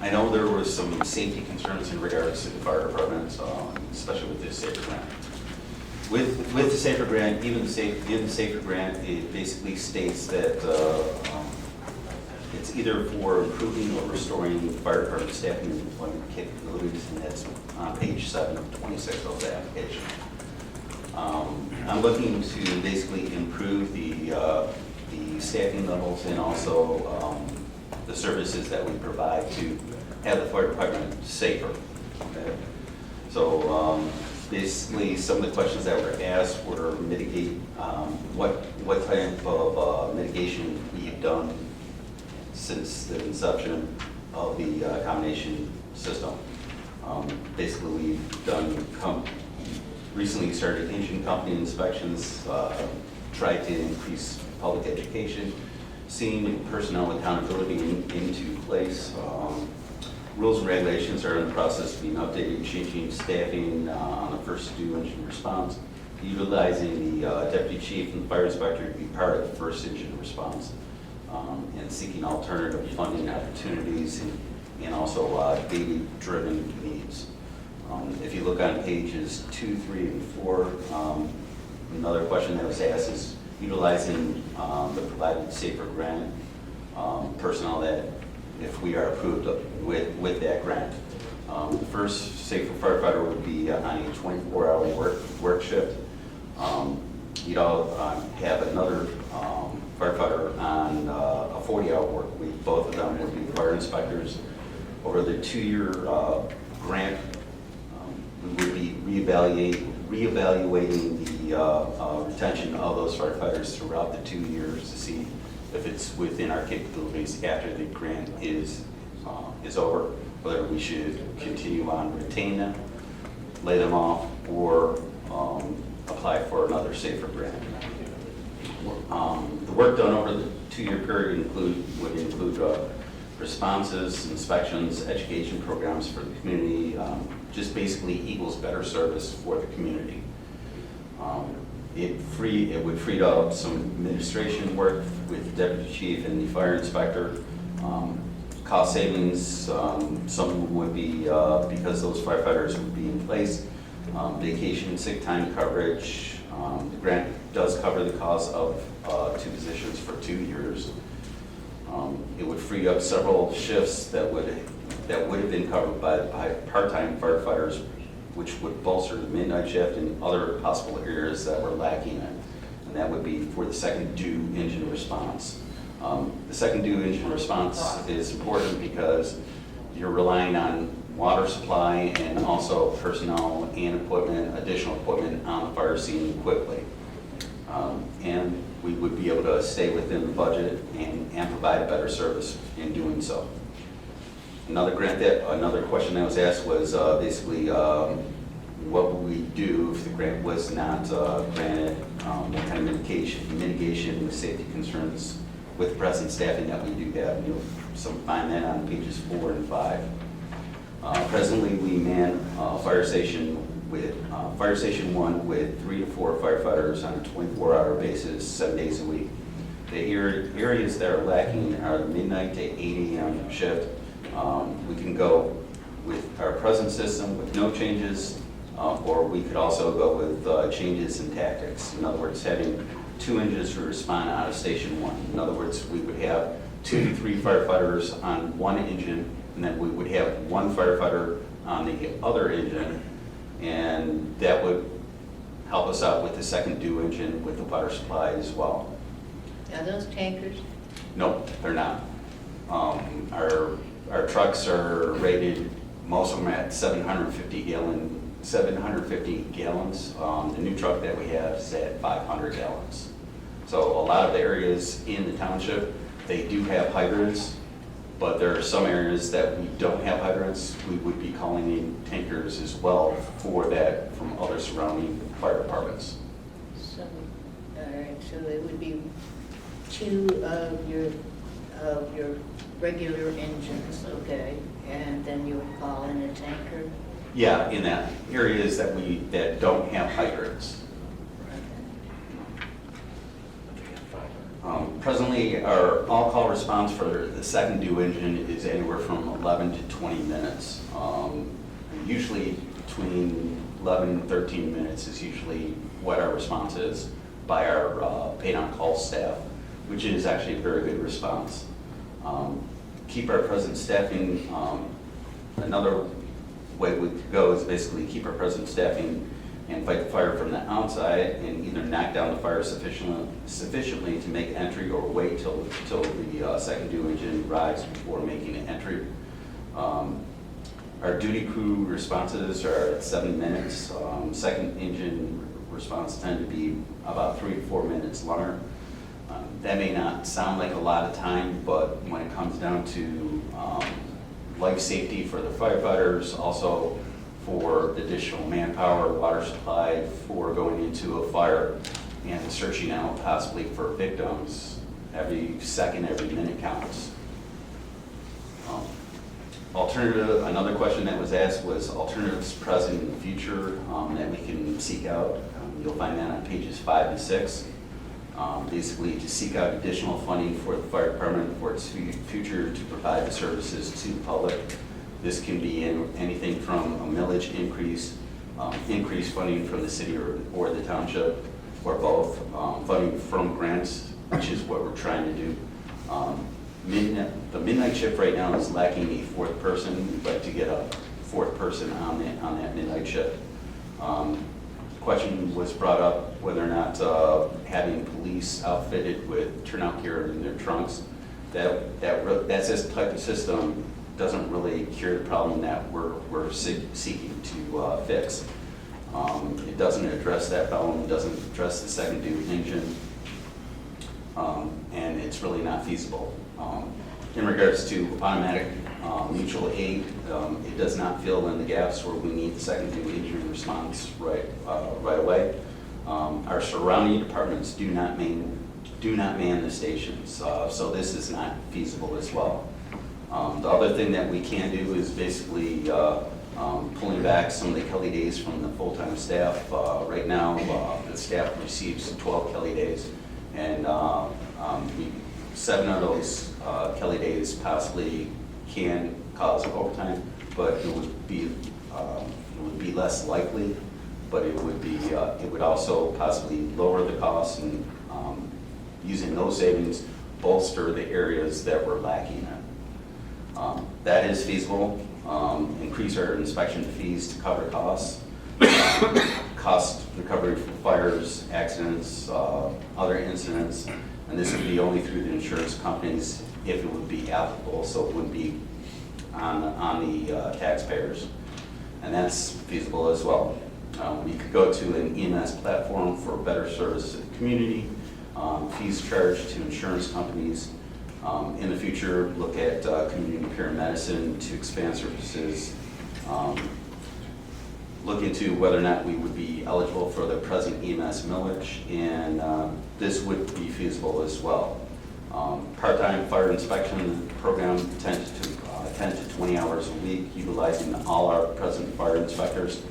I know there was some safety concerns in regards to the fire department, especially with this SAFER grant. With the SAFER grant, even the SAFER grant, it basically states that it's either for improving or restoring fire department staffing and employment capabilities, and that's on page 7 of 26 of the application. I'm looking to basically improve the staffing levels and also the services that we provide to have the fire department safer. Okay? So basically, some of the questions that were asked were mitigate what type of mitigation we've done since the inception of the combination system. Basically, we've done recently started engine company inspections, tried to increase public education, seeing personnel accountability into place. Rules and regulations are in the process of being updated, changing staffing on the first due engine response, utilizing the deputy chief and the fire inspector to be part of the first engine response, and seeking alternative funding opportunities and also data-driven needs. If you look on pages 2, 3, and 4, another question that was asked is utilizing the provided SAFER grant personnel that if we are approved with that grant. The first SAFER firefighter would be on a 24-hour work shift. You'd all have another firefighter on a 40-hour work week. Both of them would be fire inspectors. Over the 2-year grant, we would be reevaluating the retention of those firefighters throughout the 2 years to see if it's within our capabilities after the grant is over, whether we should continue on, retain them, lay them off, or apply for another SAFER grant. The work done over the 2-year period would include responses, inspections, education programs for the community, just basically equals better service for the community. It would free up some administration work with the deputy chief and the fire inspector. Cost savings, some would be because those firefighters would be in place. Vacation, sick time coverage. The grant does cover the cost of 2 positions for 2 years. It would free up several shifts that would have been covered by part-time firefighters, which would bolster the midnight shift and other possible areas that were lacking in. And that would be for the second due engine response. The second due engine response is important because you're relying on water supply, and also personnel and equipment, additional equipment on the fire scene quickly. And we would be able to stay within the budget and provide a better service in doing so. Another question that was asked was basically what would we do if the grant was not granted? What kind of mitigation with safety concerns with present staffing that we do have? You'll find that on pages 4 and 5. Presently, we man Fire Station 1 with 3 to 4 firefighters on a 24-hour basis, 7 days a week. The areas that are lacking are the midnight to 8 a.m. shift. We can go with our present system with no changes, or we could also go with changes in tactics. In other words, having 2 engines to respond out of Station 1. In other words, we would have 2 to 3 firefighters on one engine, and then we would have 1 firefighter on the other engine, and that would help us out with the second due engine with the water supply as well. Are those tankers? Nope, they're not. Our trucks are rated, most of them at 750 gallons. The new truck that we have is at 500 gallons. So a lot of the areas in the township, they do have hydrants, but there are some areas that we don't have hydrants. We would be calling in tankers as well for that from other surrounding fire departments. So, all right, so it would be 2 of your regular engines, okay, and then you would call in a tanker? Yeah, in that areas that don't have hydrants. Presently, our all-call response for the second due engine is anywhere from 11 to 20 minutes. Usually between 11 and 13 minutes is usually what our response is by our paid-on-call staff, which is actually a very good response. Keep our present staffing. Another way we could go is basically keep our present staffing and fight the fire from the outside, and either knock down the fire sufficiently to make entry, or wait till the second due engine arrives before making an entry. Our duty crew responses are at 7 minutes. Second engine response tend to be about 3 to 4 minutes longer. That may not sound like a lot of time, but when it comes down to life safety for the firefighters, also for additional manpower, water supply, for going into a fire and searching out possibly for victims, every second, every minute counts. Another question that was asked was alternatives present and future that we can seek out. You'll find that on pages 5 and 6. Basically, to seek out additional funding for the fire department for its future to provide the services to the public. This can be anything from a millage increase, increased funding from the city or the township, or both, funding from grants, which is what we're trying to do. The midnight shift right now is lacking a 4th person. We'd like to get a 4th person on that midnight shift. Question was brought up whether or not having police outfitted with turnout gear in their trunks. That's this type of system doesn't really cure the problem that we're seeking to fix. It doesn't address that problem. It doesn't address the second due engine, and it's really not feasible. In regards to automatic mutual aid, it does not fill in the gaps where we need the second due engine response right away. Our surrounding departments do not man the stations, so this is not feasible as well. The other thing that we can do is basically pulling back some of the Kelly days from the full-time staff. Right now, the staff receives 12 Kelly days, and 7 of those Kelly days possibly can cause overtime, but it would be less likely. But it would also possibly lower the costs, and using those savings bolster the areas that we're lacking in. That is feasible. Increase our inspection fees to cover costs, cost recovery for fires, accidents, other incidents, and this would be only through the insurance companies if it would be applicable, so it wouldn't be on the taxpayers, and that's feasible as well. We could go to an EMS platform for better service to the community, fees charged to insurance companies. In the future, look at community care medicine to expand services. Look into whether or not we would be eligible for the present EMS millage, and this would be feasible as well. Part-time fire inspection program, 10 to 20 hours a week, utilizing all our present fire inspectors,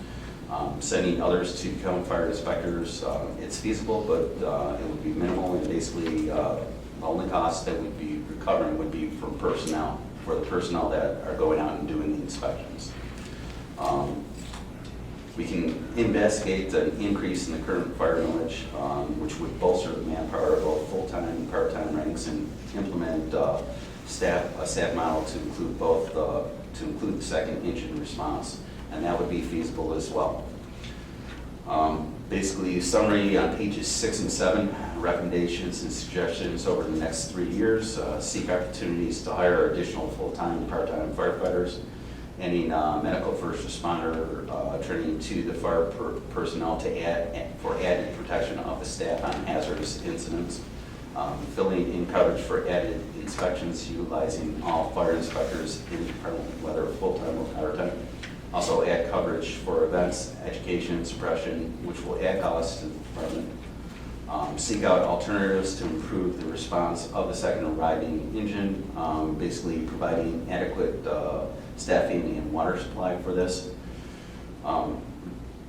sending others to become fire inspectors. It's feasible, but it would be minimal, and basically the only cost that we'd be recovering would be from personnel, for the personnel that are going out and doing the inspections. We can investigate an increase in the current fire millage, which would bolster the manpower of both full-time and part-time ranks, and implement a staff model to include both, to include the second engine response, and that would be feasible as well. Basically, summary on pages 6 and 7, recommendations and suggestions over the next 3 years. Seek opportunities to hire additional full-time and part-time firefighters. Ending medical first responder training to the fire personnel for added protection of the staff on hazardous incidents. Filling in coverage for added inspections utilizing all fire inspectors in the department, whether full-time or part-time. Also add coverage for events, education, and suppression, which will add costs to the department. Seek out alternatives to improve the response of the second arriving engine, basically providing adequate staffing and water supply for this.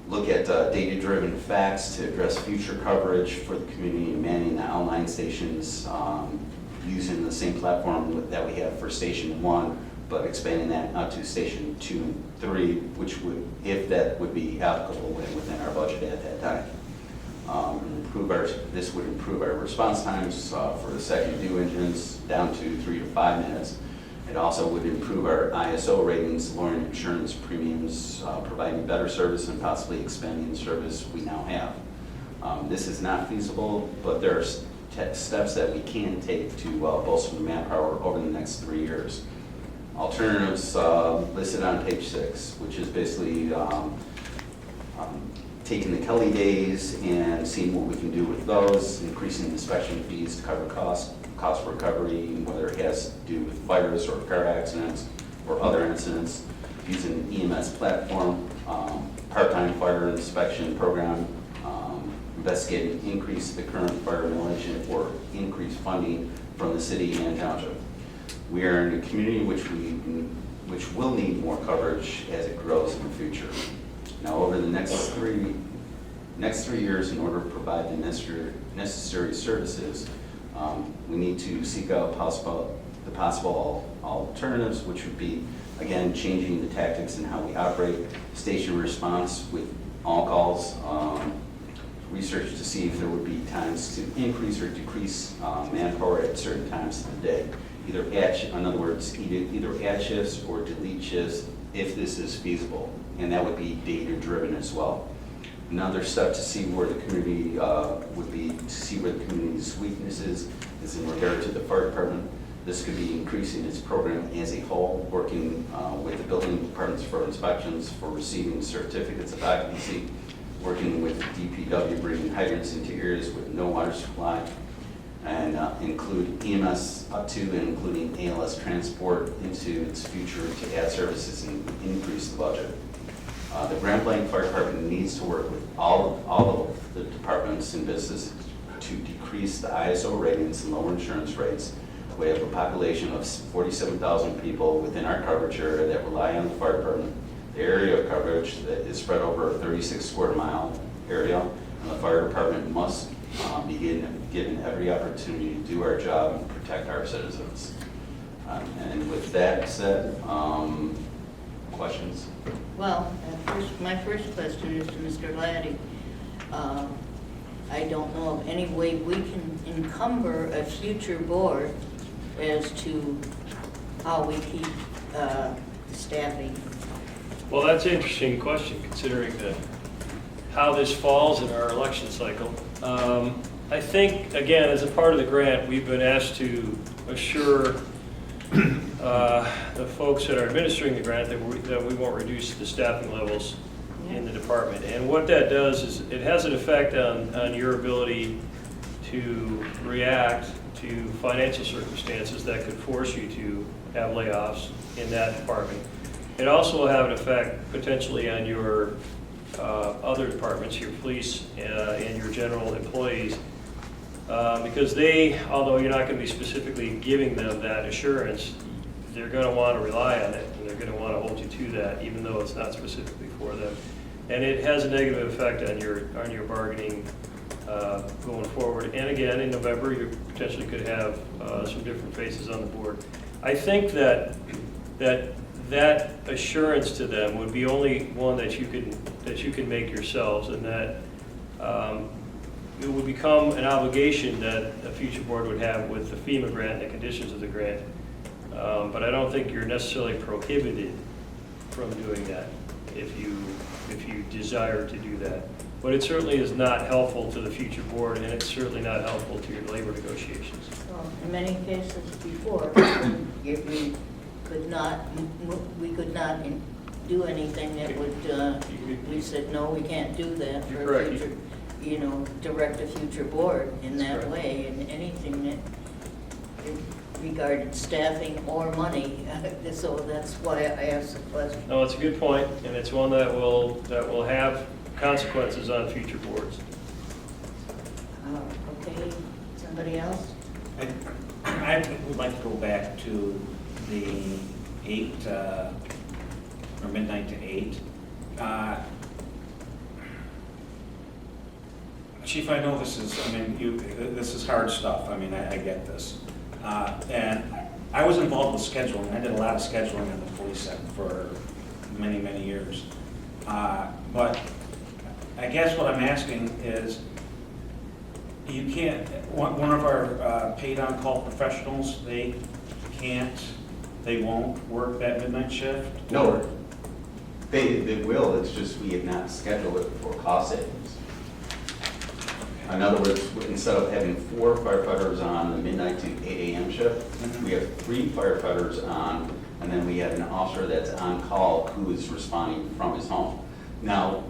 Look at data-driven facts to address future coverage for the community, and manning the L9 stations using the same platform that we have for Station 1, but expanding that out to Station 2 and 3, which would, if that would be applicable within our budget at that time. This would improve our response times for the second due engines down to 3 to 5 minutes. It also would improve our ISO ratings, lowering insurance premiums, providing better service, and possibly expanding the service we now have. This is not feasible, but there are steps that we can take to bolster the manpower over the next 3 years. Alternatives listed on page 6, which is basically taking the Kelly days and seeing what we can do with those, increasing inspection fees to cover cost recovery, whether it has to do with fires or car accidents or other incidents, using an EMS platform, part-time fire inspection program, investigating increase the current fire millage or increase funding from the city and township. We are in a community which will need more coverage as it grows in the future. Now, over the next three years, in order to provide the necessary services, we need to seek out the possible alternatives, which would be, again, changing the tactics and how we operate, station response with all calls, research to see if there would be times to increase or decrease manpower at certain times of the day. In other words, either add shifts or delete shifts if this is feasible, and that would be data-driven as well. Another step to see where the community would be, to see where the community's weaknesses is in regard to the fire department. This could be increasing its program as a whole, working with the building departments for inspections, for receiving certificates of occupancy, working with DPW, bringing hydrants into areas with no water supply, and include EMS up to and including ALS transport into its future to add services and increase the budget. The Grand Blanc Fire Department needs to work with all of the departments and businesses to decrease the ISO ratings and lower insurance rates. We have a population of 47,000 people within our coverage area that rely on the fire department. The area of coverage that is spread over a 36 square mile area, and the fire department must be given every opportunity to do our job and protect our citizens. And with that said, questions? Well, my first question is to Mr. Laddie. I don't know of any way we can encumber a future board as to how we keep staffing. Well, that's an interesting question, considering how this falls in our election cycle. I think, again, as a part of the grant, we've been asked to assure the folks that are administering the grant that we won't reduce the staffing levels in the department. And what that does is it has an effect on your ability to react to financial circumstances that could force you to have layoffs in that department. It also will have an effect potentially on your other departments, your police and your general employees, because they, although you're not going to be specifically giving them that assurance, they're going to want to rely on it, and they're going to want to hold you to that, even though it's not specifically for them. And it has a negative effect on your bargaining going forward. And again, in November, you potentially could have some different faces on the board. I think that assurance to them would be only one that you can make yourselves, and that it would become an obligation that a future board would have with the FEMA grant and the conditions of the grant. But I don't think you're necessarily prohibited from doing that if you desire to do that. But it certainly is not helpful to the future board, and it's certainly not helpful to your labor negotiations. Well, in many cases before, we could not do anything that would, we said, no, we can't do that for a future, direct a future board in that way, and anything that regarded staffing or money. So that's why I asked the question. No, it's a good point, and it's one that will have consequences on future boards. Okay, somebody else? I would like to go back to the 8, or midnight to 8. Chief, I know this is hard stuff. I get this. And I was involved with scheduling. I did a lot of scheduling in the police set for many, many years. But I guess what I'm asking is, you can't, one of our paid on-call professionals, they won't work that midnight shift? No, they will, it's just we have not scheduled it for cost savings. In other words, instead of having 4 firefighters on the midnight to 8 a.m. shift, we have 3 firefighters on, and then we have an officer that's on call who is responding from his home. Now,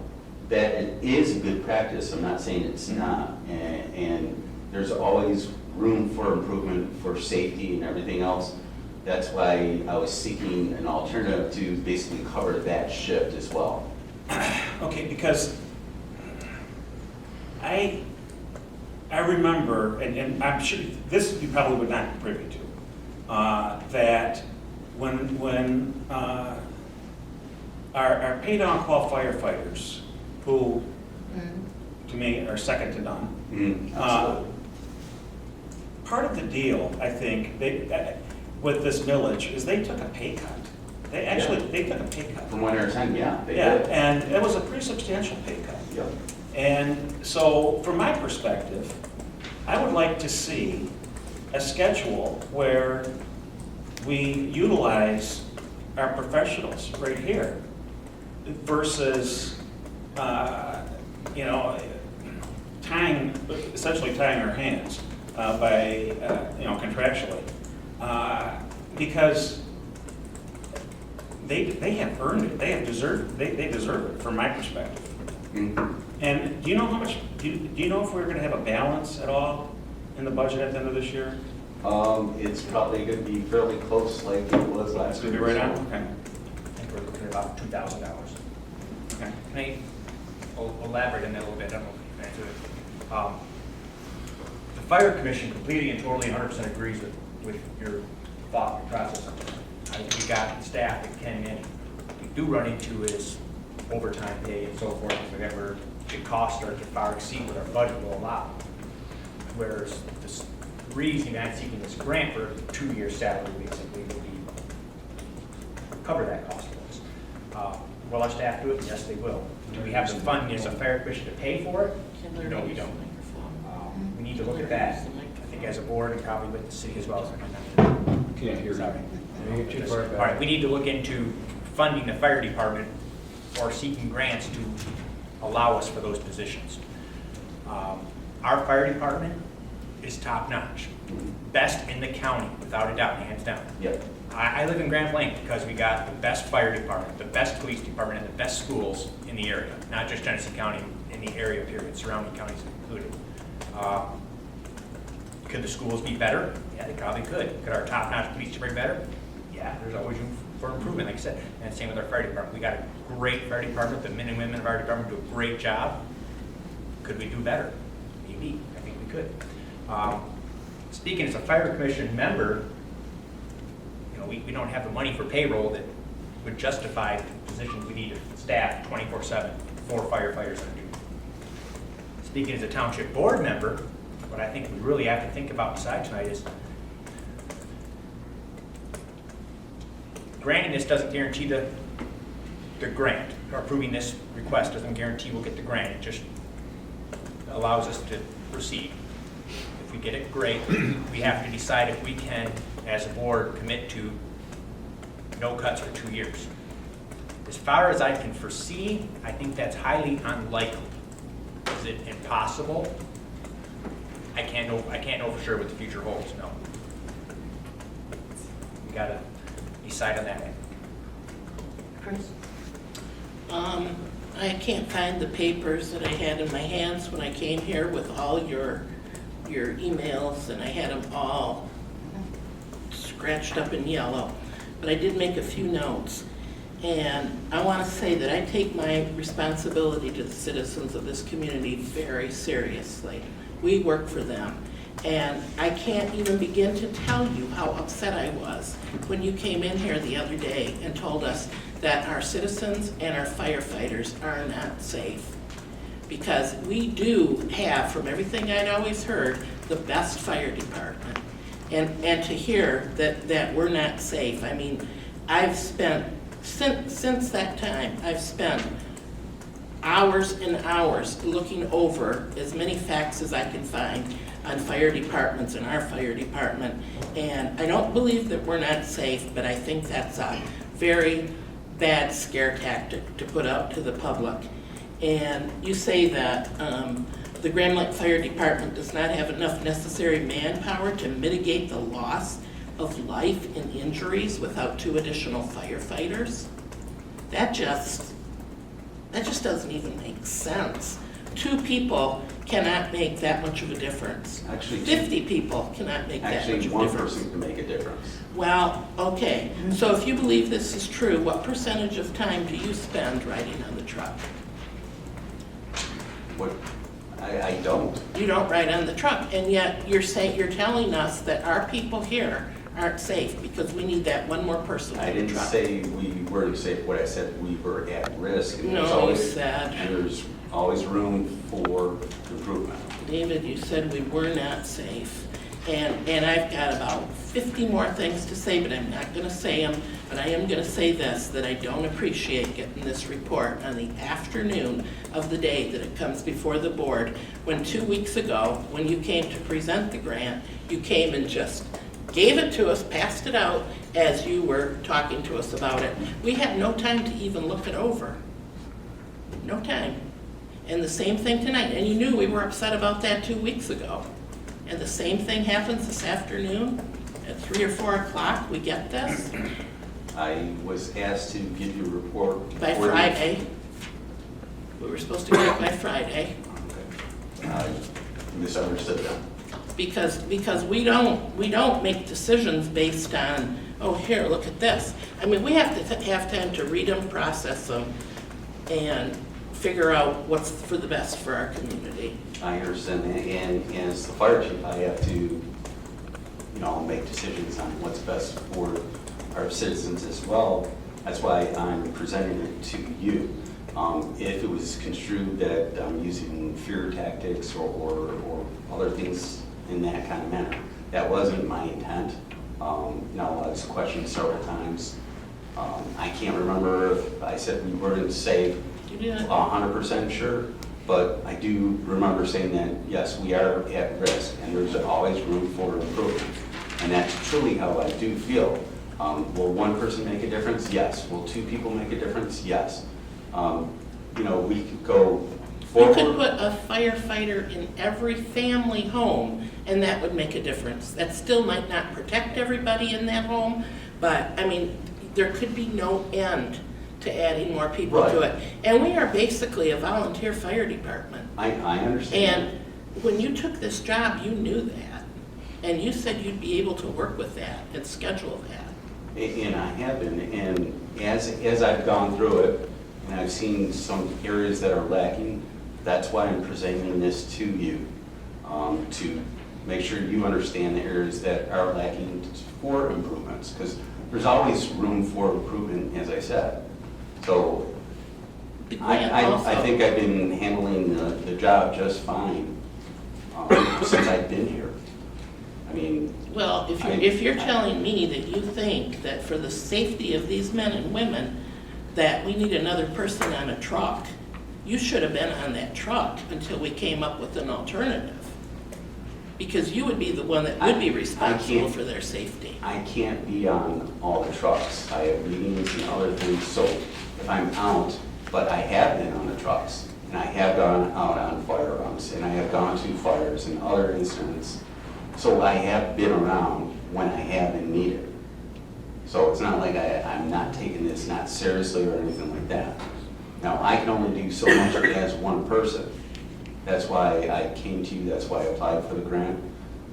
that is a good practice, I'm not saying it's not, and there's always room for improvement for safety and everything else. That's why I was seeking an alternative to basically cover that shift as well. Okay, because I remember, and I'm sure this you probably would not be privy to, that when our paid on-call firefighters, who to me are second to none, part of the deal, I think, with this millage is they took a pay cut. They took a pay cut. From 1 to 10, yeah. They Yeah, did. and it was a pretty substantial pay cut. Yep. And so, from my perspective, I would like to see a schedule where we utilize our professionals right here versus, essentially tying our hands by, contractually. Because they have earned it, they deserve it, from my perspective. And do you know how much? Do you know if we're going to have a balance at all in the budget at the end of this year? It's probably going to be fairly close, like it was last It's year. going to be right on. Okay. I think we're looking at about $2,000. Okay. Can I elaborate on that a little bit? I don't know if you can answer it. The Fire Commission completely and totally 100% agrees with your thought process. I think we got staff that can manage. We do run into is overtime pay and so forth, whenever the costs start to far exceed what our budget will allow. Whereas this reason I'm seeking this grant for a 2-year salary basically will be cover that cost for us. Will our staff do it? Yes, they will. Do we have the funding as a fire commission to pay for it? No, we don't. We need to look at that. I think as a board and probably with the city as well. Can't hear you. Sorry. All right, we need to look into funding the fire department or seeking grants to allow us for those positions. Our fire department is top-notch. Best in the county, without a doubt, hands down. Yep. I live in Grand Blanc because we got the best fire department, the best police department, and the best schools in the area, not just Genesee County, in the area period, surrounding counties included. Could the schools be better? Yeah, they probably could. Could our top-notch police department be better? Yeah, there's always room for improvement, like I said. And same with our fire department. We got a great fire department. The men and women of our department do a great job. Could we do better? Maybe. I think we could. Speaking as a fire commission member, you know, we don't have the money for payroll that would justify the positions we need to staff 24/7, 4 firefighters on duty. Speaking as a township board member, what I think we really have to think about besides tonight is granting this doesn't guarantee the grant, or approving this request doesn't guarantee we'll get the grant. It just allows us to proceed. If we get it, great. We have to decide if we can, as a board, commit to no cuts for 2 years. As far as I can foresee, I think that's highly unlikely. Is it impossible? I can't know for sure what the future holds, no. We gotta decide on that. Chris? I can't find the papers that I had in my hands when I came here with all your emails, and I had them all scratched up in yellow. But I did make a few notes. And I want to say that I take my responsibility to the citizens of this community very seriously. We work for them. And I can't even begin to tell you how upset I was when you came in here the other day and told us that our citizens and our firefighters are not safe. Because we do have, from everything I'd always heard, the best fire department. And to hear that we're not safe, I mean, I've spent, since that time, I've spent hours and hours looking over as many facts as I can find on fire departments and our fire department. And I don't believe that we're not safe, but I think that's a very bad scare tactic to put out to the public. And you say that the Grand Blanc Fire Department does not have enough necessary manpower to mitigate the loss of life and injuries without 2 additional firefighters. That just doesn't even make sense. 2 people cannot make that much of a difference. Actually, 50 people cannot make that much of a difference. Actually, 1 person can make a difference. Well, okay, so if you believe this is true, what percentage of time do you spend riding on the truck? What, I don't. You don't ride on the truck, and yet you're telling us that our people here aren't safe because we need that 1 more person on I the didn't truck. say we weren't safe. What I said, we were at risk. And there's No, you always, said. and there's always room for improvement. David, you said we were not safe. And I've got about 50 more things to say, but I'm not gonna say them. But I am gonna say this, that I don't appreciate getting this report on the afternoon of the day that it comes before the board, when 2 weeks ago, when you came to present the grant, you came and just gave it to us, passed it out as you were talking to us about it. We had no time to even look it over. No time. And the same thing tonight. And you knew we were upset about that 2 weeks ago. And the same thing happens this afternoon at 3 or 4 o'clock. We get this I was asked to give you a report. by Friday. We were supposed to get it by Friday. Misunderstood them. Because we don't make decisions based on, oh, here, look at this. I mean, we have to have time to read them, process them, and figure out what's for the best for our community. I understand, and as the fire chief, I have to, make decisions on what's best for our citizens as well. That's why I'm presenting it to you. If it was construed that I'm using fear tactics or other things in that kind of manner, that wasn't my intent. I was questioned several times. I can't remember if I said we weren't safe. You did. 100% sure, but I do remember saying that, yes, we are at risk, and there's always room for improvement. And that's truly how I do feel. Will 1 person make a difference? Yes. Will 2 people make a difference? Yes. We could go You could put a firefighter in every family home, and that would make a difference. That still might not protect everybody in that home, but, I mean, there could be no end to adding more people to Right. it. And we are basically a volunteer fire department. I understand. And when you took this job, you knew that. And you said you'd be able to work with that and schedule that. And I have been, and as I've gone through it, and I've seen some areas that are lacking, that's why I'm presenting this to you, to make sure you understand the areas that are lacking for improvements, because there's always room for improvement, as I said. So I think I've been handling the job just fine since I've been here. I mean. Well, if you're telling me that you think that for the safety of these men and women, that we need another person on a truck, you should have been on that truck until we came up with an alternative. Because you would be the one that would be responsible for their safety. I can't be on all the trucks. I have meetings and other things, so if I'm out, but I have been on the trucks, and I have gone out on fire runs, and I have gone to fires and other incidents. So I have been around when I have been needed. So it's not like I'm not taking this not seriously or anything like that. Now, I can only do so much as one person. That's why I came to you, that's why I applied for the grant.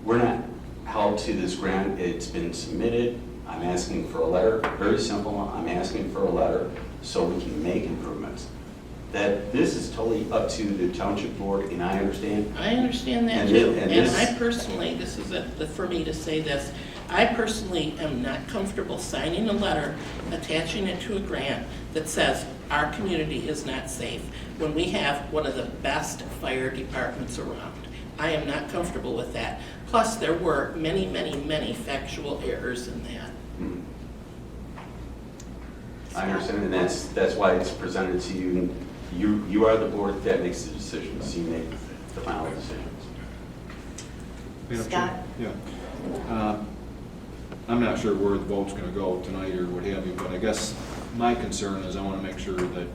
We're not held to this grant, it's been submitted. I'm asking for a letter, very simple, I'm asking for a letter so we can make improvements. That this is totally up to the township board, and I understand. I understand that too. And I personally, this is for me to say this, I personally am not comfortable signing a letter, attaching it to a grant that says our community is not safe when we have one of the best fire departments around. I am not comfortable with that. Plus, there were many, many, many factual errors in that. I understand, and that's why it's presented to you. You are the board that makes the decisions. You make the final decisions. Scott? Yeah. I'm not sure where the vote's going to go tonight or what have you, but I guess my concern is I want to make sure that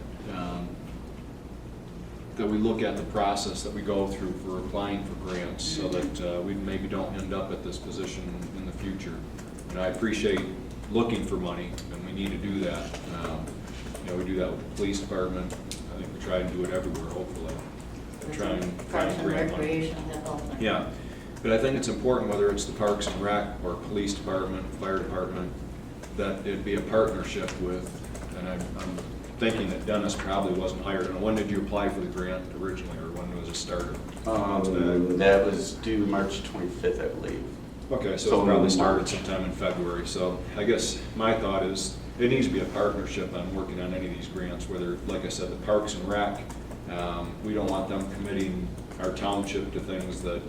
that we look at the process that we go through for applying for grants so that we maybe don't end up at this position in the future. And I appreciate looking for money, and we need to do that. We do that with the police department. I think we try to do it everywhere, hopefully. Try and Parks and grant money. Recreation have all that. Yeah, but I think it's important, whether it's the Parks and Rec or Police Department, Fire Department, that it'd be a partnership with, and I'm thinking that Dennis probably wasn't hired. And when did you apply for the grant originally, or when was it started? That was due March 25th, I believe. Okay, so it probably started sometime in February. So I guess my thought is it needs to be a partnership on working on any of these grants, whether, like I said, the Parks and Rec, we don't want them committing our township to things that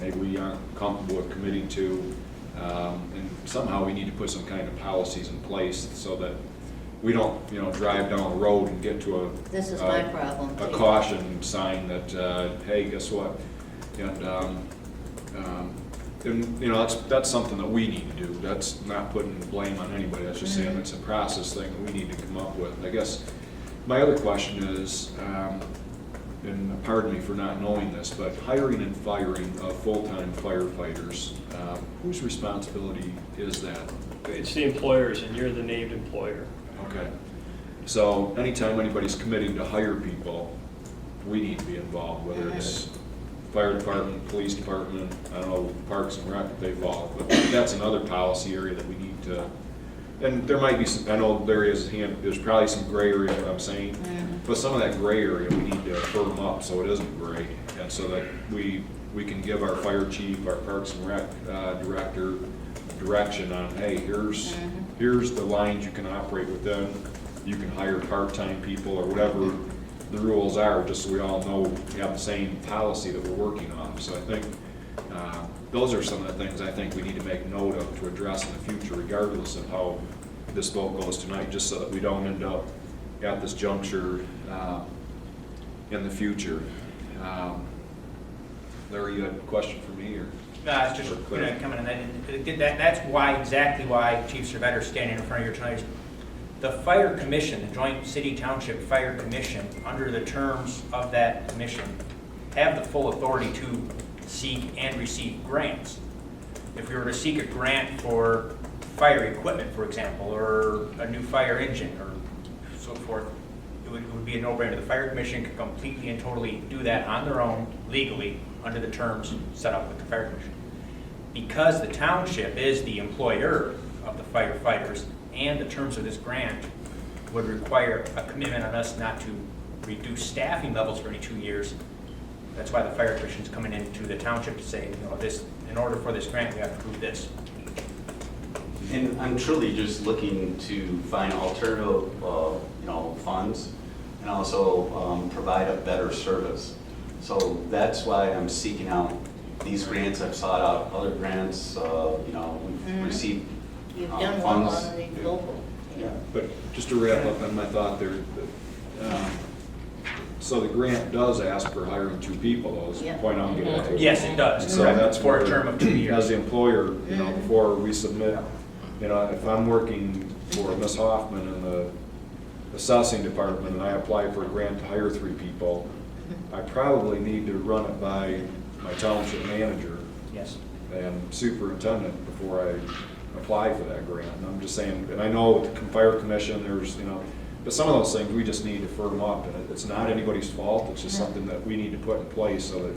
maybe we aren't comfortable with committing to. And somehow we need to put some kind of policies in place so that we don't, drive down the road and get to This is my problem, a too. caution sign that, hey, guess what? And that's something that we need to do. That's not putting the blame on anybody. That's just saying it's a process thing that we need to come up with. I guess my other question is, and pardon me for not knowing this, but hiring and firing of full-time firefighters, whose responsibility is that? It's the employers, and you're the named employer. Okay. So anytime anybody's committing to hire people, we need to be involved, whether it's fire department, police department, I don't know, Parks and Rec, if they fall. But that's another policy area that we need to, and there might be some, I know there's probably some gray area, what I'm saying, but some of that gray area we need to firm up so it isn't gray, and so that we can give our fire chief, our Parks and Rec director direction on, hey, here's the lines you can operate within. You can hire part-time people or whatever the rules are, just so we all know we have the same policy that we're working on. So I think those are some of the things I think we need to make note of to address in the future, regardless of how this vote goes tonight, just so that we don't end up at this juncture in the future. Larry, you had a question for me, or? No, it's just coming in. That's exactly why Chief Cervetter's standing in front of you tonight. The fire commission, the Joint City Township Fire Commission, under the terms of that commission, have the full authority to seek and receive grants. If we were to seek a grant for fire equipment, for example, or a new fire engine or so forth, it would be a no-brainer. The fire commission could completely and totally do that on their own, legally, under the terms set up with the fire commission. Because the township is the employer of the firefighters, and the terms of this grant would require a commitment on us not to reduce staffing levels for any 2 years. That's why the fire commission's coming into the township to say, you know, this, in order for this grant, we have to prove this. And I'm truly just looking to find alternative, funds, and also provide a better service. So that's why I'm seeking out these grants. I've sought out other grants. We've received You've done well funds. on the global. Yeah. But just to wrap up on my thought there, so the grant does ask for hiring 2 people, though, is the Yeah. point I'm getting at. Yes, it does. So that's For a where, term of 2 years. as the employer, before we submit, if I'm working for Ms. Hoffman in the assessing department and I apply for a grant to hire 3 people, I probably need to run it by my township manager Yes. and superintendent before I apply for that grant. And I'm just saying, and I know with the fire commission, there's, but some of those things we just need to firm up, and it's not anybody's fault, it's just something that we need to put in place so that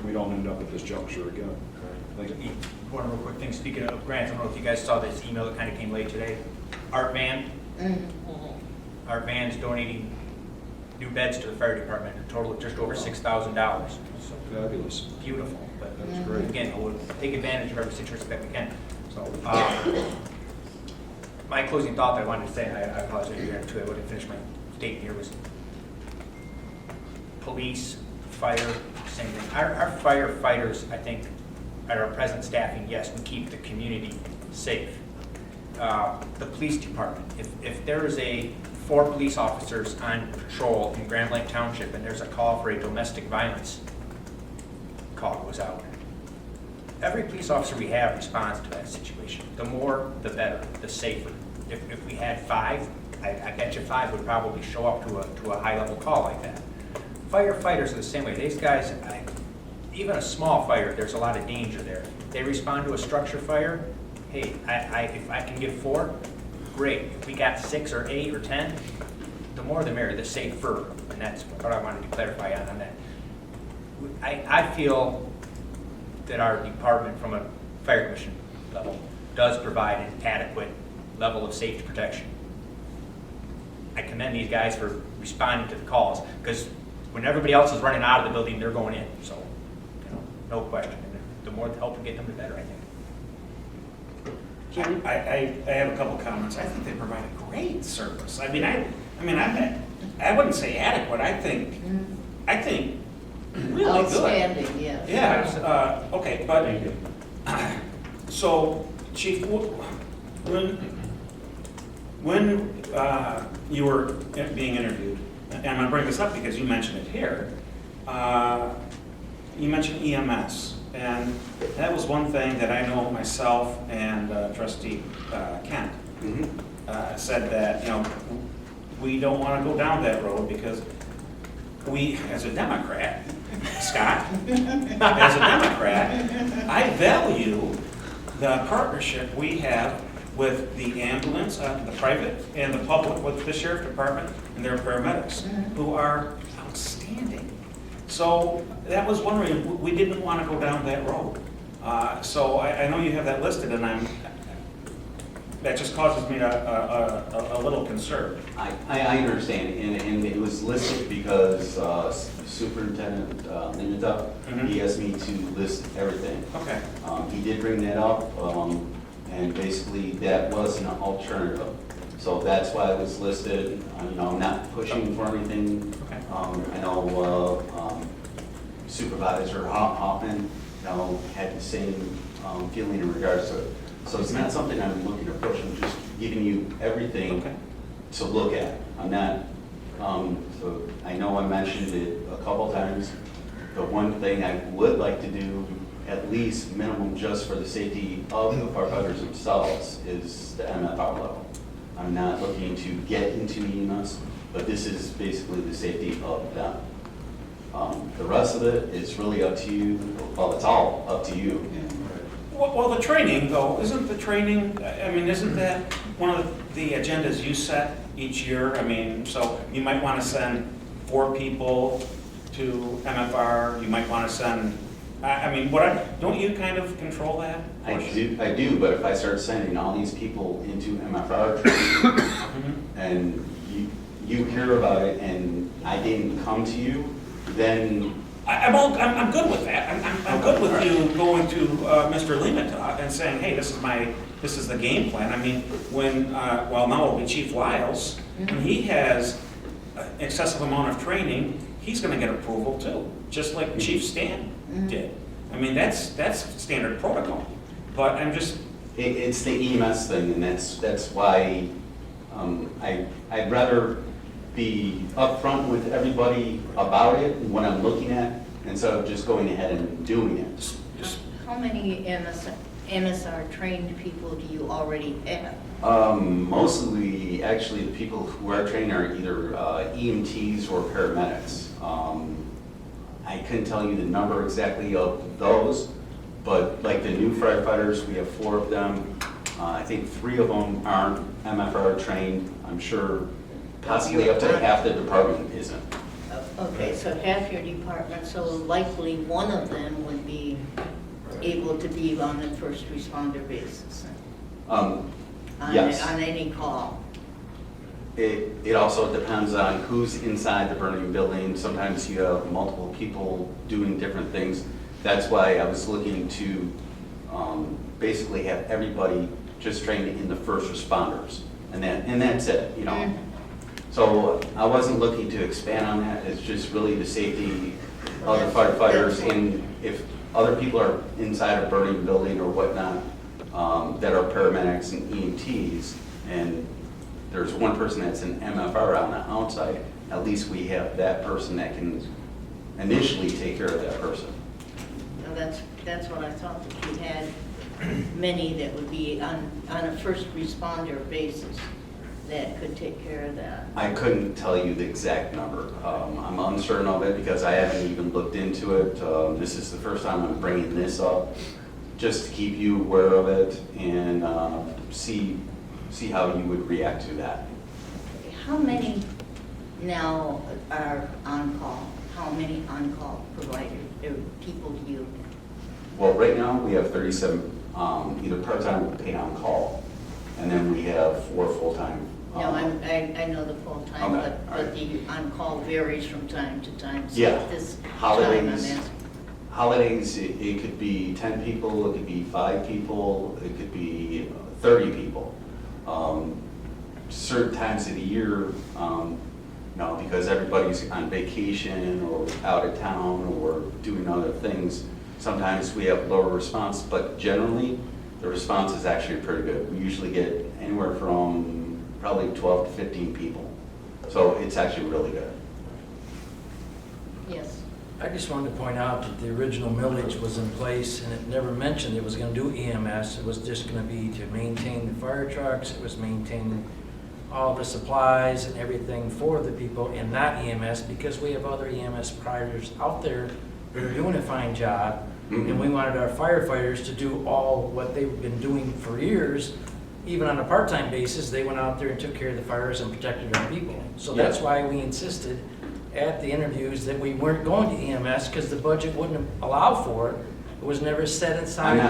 we don't end up at this juncture again. Thank you. One real quick thing, speaking of grants, I don't know if you guys saw this email that kind of came late today. Art Van, Art Van's donating new beds to the fire department, a total of just over $6,000. So Fabulous. beautiful, but That's great. again, we'll take advantage of every situation that we can. So, my closing thought that I wanted to say, and I apologize if I wouldn't finish my statement here, was police, fire, same thing. Our firefighters, I think, at our present staffing, yes, we keep the community safe. The police department, if there is 4 police officers on patrol in Grand Blanc Township and there's a call for a domestic violence call goes out, every police officer we have responds to that situation. The more, the better, the safer. If we had 5, I bet you 5 would probably show up to a high-level call like that. Firefighters are the same way. These guys, even a small fire, there's a lot of danger there. They respond to a structure fire. Hey, if I can get 4, great. If we got 6 or 8 or 10, the more the merrier, the safer. And that's what I wanted to clarify on that. I feel that our department, from a fire commission level, does provide an adequate level of safety protection. I commend these guys for responding to the calls, because when everybody else is running out of the building, they're going in. So, no question. And the more help we get them, the better, I think. I have a couple comments. I think they provide a great service. I wouldn't say adequate. I think really good. Outstanding, yes. Yeah. Okay, but so, Chief, when you were being interviewed, and I'm gonna bring this up because you mentioned it here. You mentioned EMS. And that was one thing that I know myself and Trustee Kent said that, we don't want to go down that road because we, as a Democrat, Scott, as a Democrat, I value the partnership we have with the ambulance, the private and the public, with the sheriff department and their paramedics, who are outstanding. So that was one reason we didn't want to go down that road. So I know you have that listed, and that just causes me a little concern. I understand, and it was listed because Superintendent Linda, he asked me to list everything. Okay. He did bring that up, and basically that was an alternative. So that's why it was listed. I'm not pushing for anything. Okay. I know Supervisor Hoffman, had the same feeling in regards to it. So it's not something I'm looking to push. I'm just giving you everything to look at. I'm not. So I know I mentioned it a couple times. The one thing I would like to do, at least minimum just for the safety of the firefighters themselves, is the MFR level. I'm not looking to get into EMS, but this is basically the safety of them. The rest of it is really up to you. Well, it's all up to you. Well, the training though, isn't the training, I mean, isn't that one of the agendas you set each year? I mean, so you might want to send 4 people to MFR, you might want to send, I mean, don't you kind of control that? I do, but if I start sending all these people into MFR training and you hear about it and I didn't come to you, then I'm good with that. I'm good with you going to Mr. Limata and saying, hey, this is the game plan. I mean, when, well, now it'll be Chief Lyles, when he has an excessive amount of training, he's gonna get approval too, just like Chief Stan did. I mean, that's standard protocol, but I'm just. It's the EMS thing, and that's why I'd rather be upfront with everybody about it and what I'm looking at, instead of just going ahead and doing it. How many MSR trained people do you already have? Mostly, actually, the people who are trained are either EMTs or paramedics. I couldn't tell you the number exactly of those, but like the new firefighters, we have 4 of them. I think 3 of them aren't MFR trained. I'm sure possibly up to half the department isn't. Okay, so half your department, so likely one of them would be able to be on the first responder basis. Yes. On any call. It also depends on who's inside the burning building. Sometimes you have multiple people doing different things. That's why I was looking to basically have everybody just trained in the first responders. And that's it, you know. So I wasn't looking to expand on that. It's just really the safety of the firefighters. And if other people are inside a burning building or whatnot, that are paramedics and EMTs, and there's one person that's an MFR on the outside, at least we have that person that can initially take care of that person. Now that's what I thought, that you had many that would be on a first responder basis that could take care of that. I couldn't tell you the exact number. I'm uncertain of it because I haven't even looked into it. This is the first time I'm bringing this up, just to keep you aware of it and see how you would react to that. How many now are on call? How many on-call providers or people do you? Well, right now we have 37 either part-time or paid on call, and then we have 4 full-time. No, I know the full-time, Okay, but the on-call varies from time to time. So Yeah. at this time, I'm asking. Holidays, it could be 10 people, it could be 5 people, it could be 30 people. Certain times of the year, because everybody's on vacation or out of town or doing other things, sometimes we have lower response, but generally, the response is actually pretty good. We usually get anywhere from probably 12 to 15 people. So it's actually really good. Yes. I just wanted to point out that the original millage was in place and it never mentioned it was going to do EMS. It was just going to be to maintain the fire trucks. It was maintaining all the supplies and everything for the people and not EMS, because we have other EMS providers out there that are doing a fine job. And we wanted our firefighters to do all what they've been doing for years. Even on a part-time basis, they went out there and took care of the fires and protected our people. So that's why we insisted at the interviews that we weren't going to EMS, because the budget wouldn't allow for it. It was never set aside.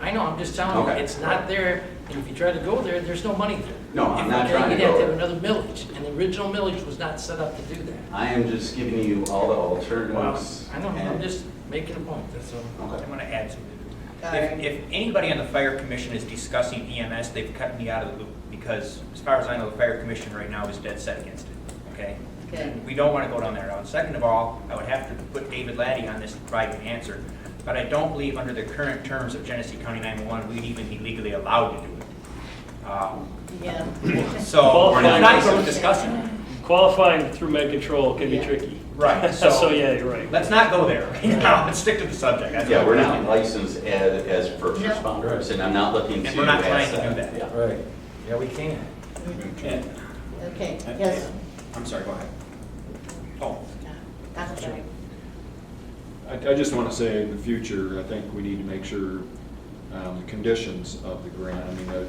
I know, I'm just telling you, it's not there. And if you try to go there, there's no money there. No, I'm not trying to You'd have go to have another millage, and the original millage was not set up to do that. I am just giving you all the alternatives. I know, I'm just making a point, that's all. I want to add something. If anybody on the fire commission is discussing EMS, they've cut me out of the loop, because as far as I know, the fire commission right now is dead set against it, okay? Okay. We don't want to go down that route. Second of all, I would have to put David Laddie on this to provide an answer, but I don't believe under the current terms of Genesee County 911, we'd even be legally allowed to do it. Yeah. So we're not even discussing it. Qualifying through med control can be tricky. Right. So yeah, you're right. Let's not go there right now. Let's stick to the subject. That's Yeah, what we're not licensed as first No. responders, and I'm not looking to. And we're not trying ask to do that. Yeah. Right, yeah, we can. And- Okay, yes. I'm sorry, go ahead. Oh, That's right. I just want to say in the future, I think we need to make sure the conditions of the grant, I mean,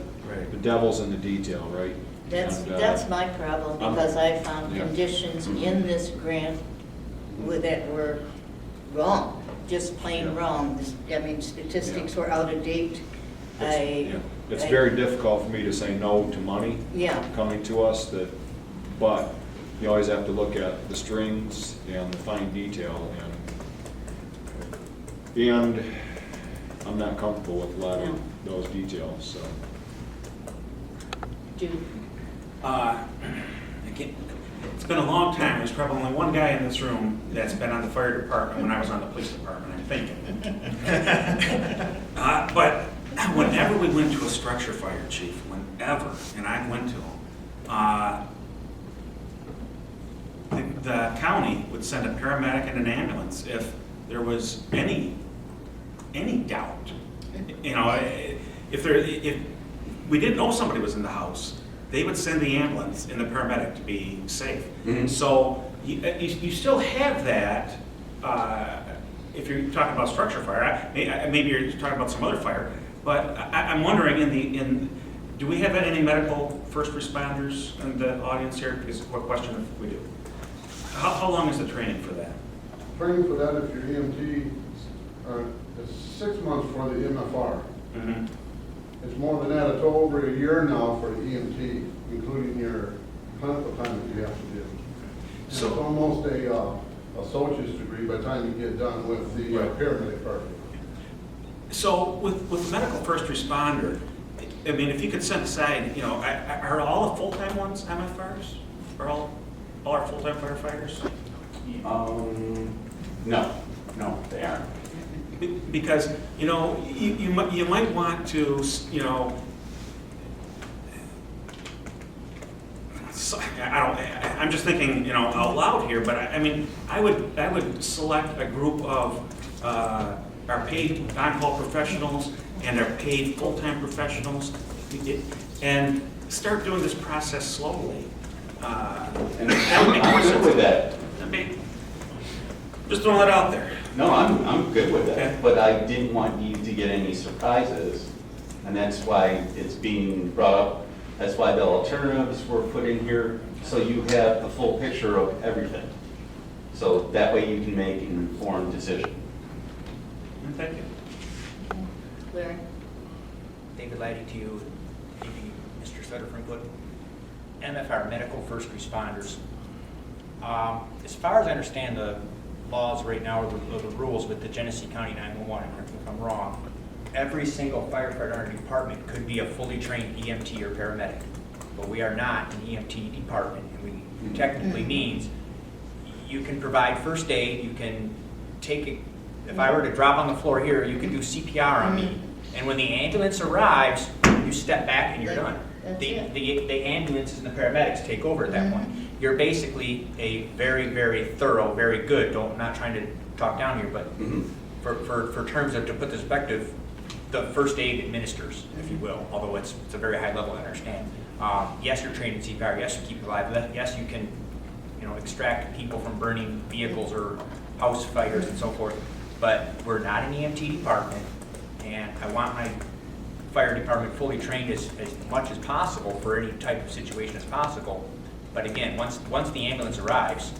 the devil's in the detail, right? And, That's my problem, because I found yeah. conditions in this grant that were wrong, just plain Yeah. wrong. I mean, statistics were out of date. It's very difficult for me to say no to money Yeah. coming to us, but you always have to look at the strings and the fine detail, and I'm not comfortable with a lot of those details, so. Jude. Again, it's been a long time. There's probably only one guy in this room that's been on the fire department when I was on the police department, I'm thinking. But whenever we went to a structure fire chief, whenever, and I went to him, the county would send a paramedic and an ambulance if there was any doubt. You know, if we didn't know somebody was in the house, they would send the ambulance and the paramedic to be safe. Mhm. So you still have that, if you're talking about structure fire. Maybe you're talking about some other fire, but I'm wondering, do we have any medical first responders in the audience here? Because what question if we do? How long is the training for that? Training for that, if you're EMT, it's 6 months for the MFR. Mm-hmm. It's more than that, it's over a year now for the EMT, including your clinical time that you have to do. So- It's almost a associate's degree by the time you get done with the Right. paramedic part. So with medical first responder, I mean, if you could set aside, you know, are all the full-time ones MFRs? Are all our full-time firefighters? No, they aren't. Because, you know, you might want to, you know, I'm just thinking, you know, out loud here, but I mean, I would select a group of our paid on-call professionals and our paid full-time professionals, and start doing this process slowly. And That would make more I'm good sense. with that. Just throwing it out there. No, I'm good with Okay. that, but I didn't want you to get any surprises, and that's why it's being brought up. That's why the alternatives were put in here, so you have the full picture of everything. So that way you can make an informed decision. Thank you. Larry? David Laddie to you, maybe Mr. Sutter for input. MFR, medical first responders. As far as I understand the laws right now, or the rules with the Genesee County 911, correct me if I'm wrong, every single firefighter in our department could be a fully trained EMT or paramedic. But we are not an EMT department, and we technically means you can provide first aid, you can take it, if I were to drop on the floor here, you can do CPR on me. And when the ambulance arrives, you step back and you're done. That's The it. ambulances and the paramedics take over at that point. You're basically a very, very thorough, very good, I'm not trying to talk down here, but for terms of, to put this perspective, the first aid administers, if you will, although it's a very high level, I understand. Yes, you're trained in CPR, yes, you keep alive, yes, you can, you know, extract people from burning vehicles or house fires and so forth, but we're not an EMT department, and I want my fire department fully trained as much as possible for any type of situation as possible. But again, once the ambulance arrives,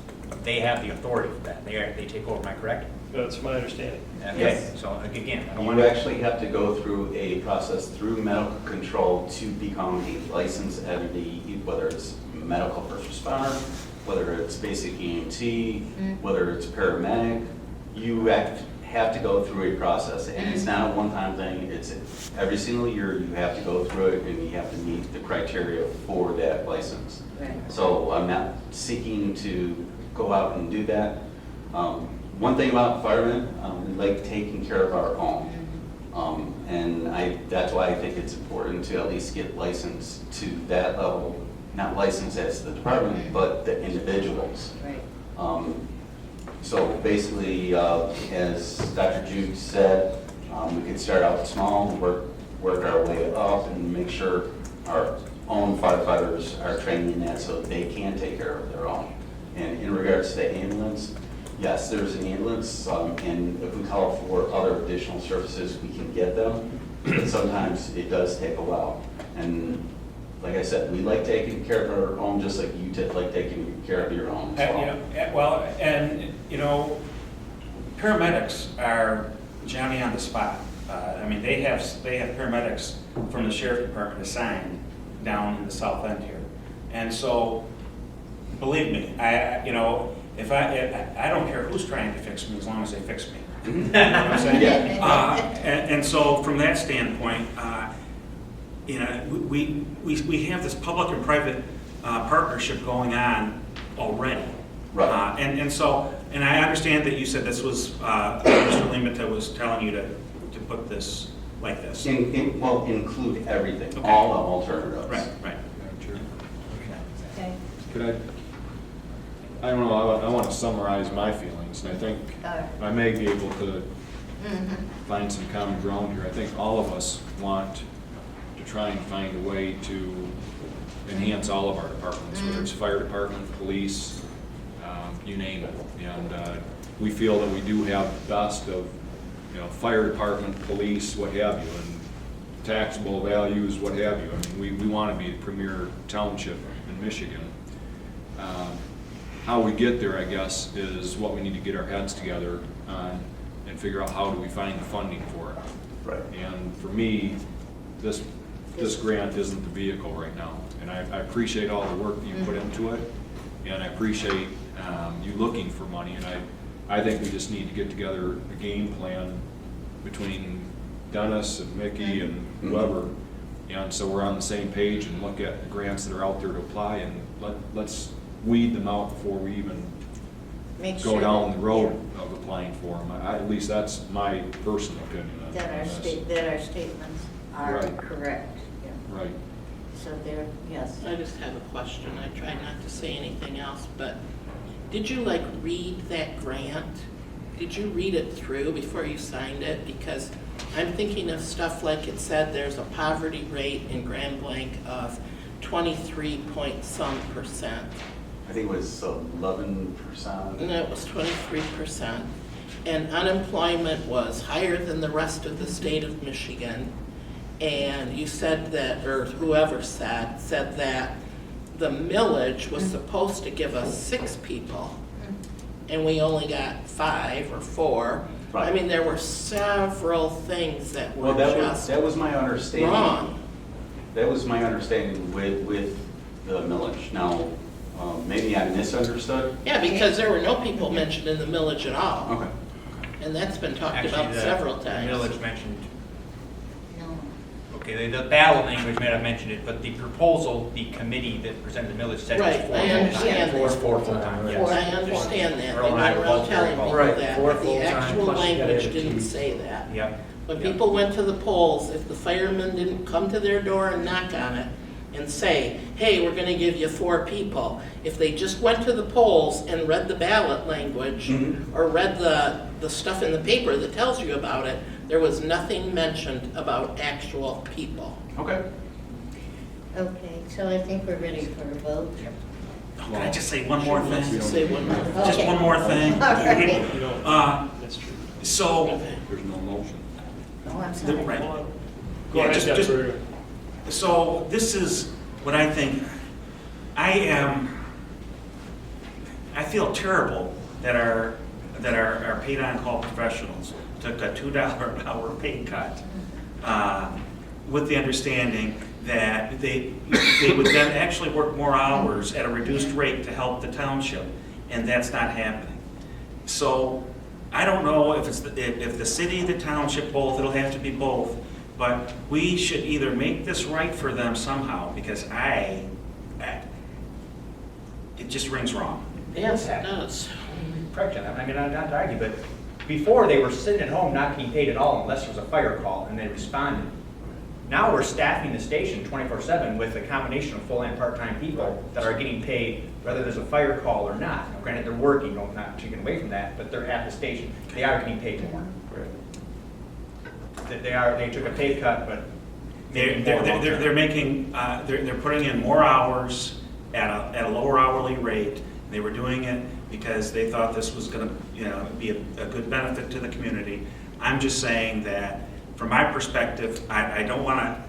they have the authority for that. They take over, am I correct? That's my understanding. Okay, Yes. so again, I don't You want to... actually have to go through a process through medical control to become a licensed entity, whether it's medical first responder, whether it's basic EMT, whether it's paramedic. You have to go through a process, and it's not a one-time thing. It's every single year you have to go through it, and you have to meet the criteria for that license. Right. So I'm not seeking to go out and do that. One thing about firemen, we like taking care of our own. And that's why I think it's important to at least get licensed to that level, not licensed as the department, but the individuals. Right. So basically, as Dr. Jude said, we could start out small, work our way up, and make sure our own firefighters are trained in that, so they can take care of their own. And in regards to the ambulance, yes, there's an ambulance, and if we call for other additional services, we can get them, but sometimes it does take a while. And like I said, we like taking care of our own, just like you like taking care of your own as well. Well, and, you know, paramedics are Johnny on the spot. I mean, they have paramedics from the sheriff department assigned down in the south end here. And so, believe me, you know, if I don't care who's trying to fix me as long as they fix me. You know what I'm saying? Yeah. And so from that standpoint, you know, we have this public and private partnership going on already. Right. And so, and I understand that you said this was, Mr. Limita was telling you to put this like this. Well, include everything, Okay. all the alternatives. Right. Madam Chair. Okay. Could I don't know, I want to summarize my feelings, and I think I may be able to find some common ground here. I think all of us want to try and find a way to enhance all of our departments, whether it's fire department, police, you name it. And we feel that we do have the best of, you know, fire department, police, what have you, and taxable values, what have you. I mean, we want to be the premier township in Michigan. How we get there, I guess, is what we need to get our heads together on and figure out how do we find the funding for it. Right. And for me, this grant isn't the vehicle right now. And I appreciate all the work that you put into it, and I appreciate you looking for money. And I think we just need to get together a game plan between Dennis and Mickey and whoever, and so we're on the same page and look at the grants that are out there to apply, and let's weed them out before we even Make go sure down the road of applying for them. At least that's my personal opinion on that our this. that our statements are Right. correct. Yeah. Right. So there, yes. I just have a question. I try not to say anything else, but did you like read that grant? Did you read it through before you signed it? Because I'm thinking of stuff like it said there's a poverty rate in Grand Blanc of 23 point some percent. I think it was 11%. No, it was 23%. And unemployment was higher than the rest of the state of Michigan. And you said that, or whoever said that the millage was supposed to give us 6 people, and we only got 5 or 4. Right. I mean, there were several things that were just that was my understanding. wrong. That was my understanding with the millage. Now, maybe I misunderstood. Yeah, because there were no people mentioned in the millage at all. Okay. And that's been talked Actually, about the several times. Village mentioned, No. okay, the ballot language may have mentioned it, but the proposal, the committee that presented the millage said Right, it was 4 I understand full-time. that. 4 full-time, yes. I understand that, they Earl and I went were around both very telling people involved. Right, that, 4 but the full-time actual plus you gotta language have a didn't team. say that. Yep. When Yep. people went to the polls, if the firemen didn't come to their door and knock on it and say, hey, we're gonna give you 4 people, if they just went to the polls and read the ballot language, or read the stuff in the paper that tells you about it, there was nothing mentioned about actual people. Okay. Okay, so I think we're ready for a vote. Oh, can I just say one more thing? Say one more. Just Okay. one more thing. All right. That's true. So, There's no motion. Oh, I'm sorry. right. Go Yeah, ahead, just- Deborah. So this is what I think. I feel terrible that our paid on-call professionals took a $2 an hour pay cut with the understanding that they would then actually work more hours at a reduced rate to help the township, and that's not happening. So I don't know if it's if the city, the township, both. It'll have to be both. But we should either make this right for them somehow, because it just rings wrong. Yes, it does. Correct, John. I mean, not to argue, but before they were sitting at home not getting paid at all unless there was a fire call and they responded. Now we're staffing the station 24/7 with a combination of full and part-time people that are getting paid whether there's a fire call or not. Now, granted, they're working, not taking away from that, but they're at the station. They are getting paid more. They took a pay cut, but They're making, they're putting in more hours at a lower hourly rate. They were doing it because they thought this was gonna, be a good benefit to the community. I'm just saying that, from my perspective, I don't wanna,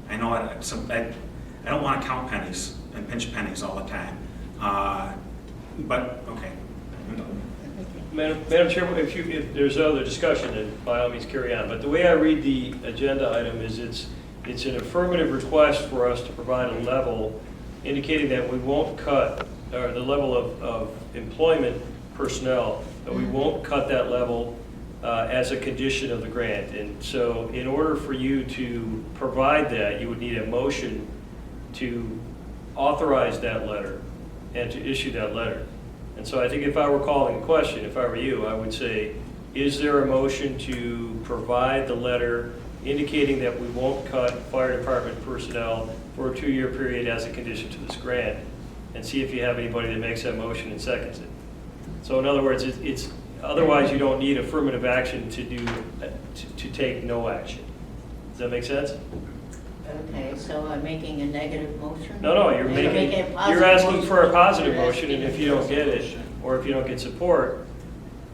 I don't wanna count pennies and pinch pennies all the time. But, okay. Madam Chair, if there's other discussion, then by all means carry on. But the way I read the agenda item is it's an affirmative request for us to provide a level indicating that we won't cut, or the level of employment personnel, that we won't cut that level as a condition of the grant. And so in order for you to provide that, you would need a motion to authorize that letter and to issue that letter. And so I think if I were calling the question, if I were you, I would say, is there a motion to provide the letter indicating that we won't cut fire department personnel for a 2-year period as a condition to this grant? And see if you have anybody that makes that motion and seconds it. So in other words, it's otherwise you don't need affirmative action to take no action. Does that make sense? Okay, so I'm making a negative motion? No, you're you're asking for a positive You're motion, and if you don't get it, or if you don't get support,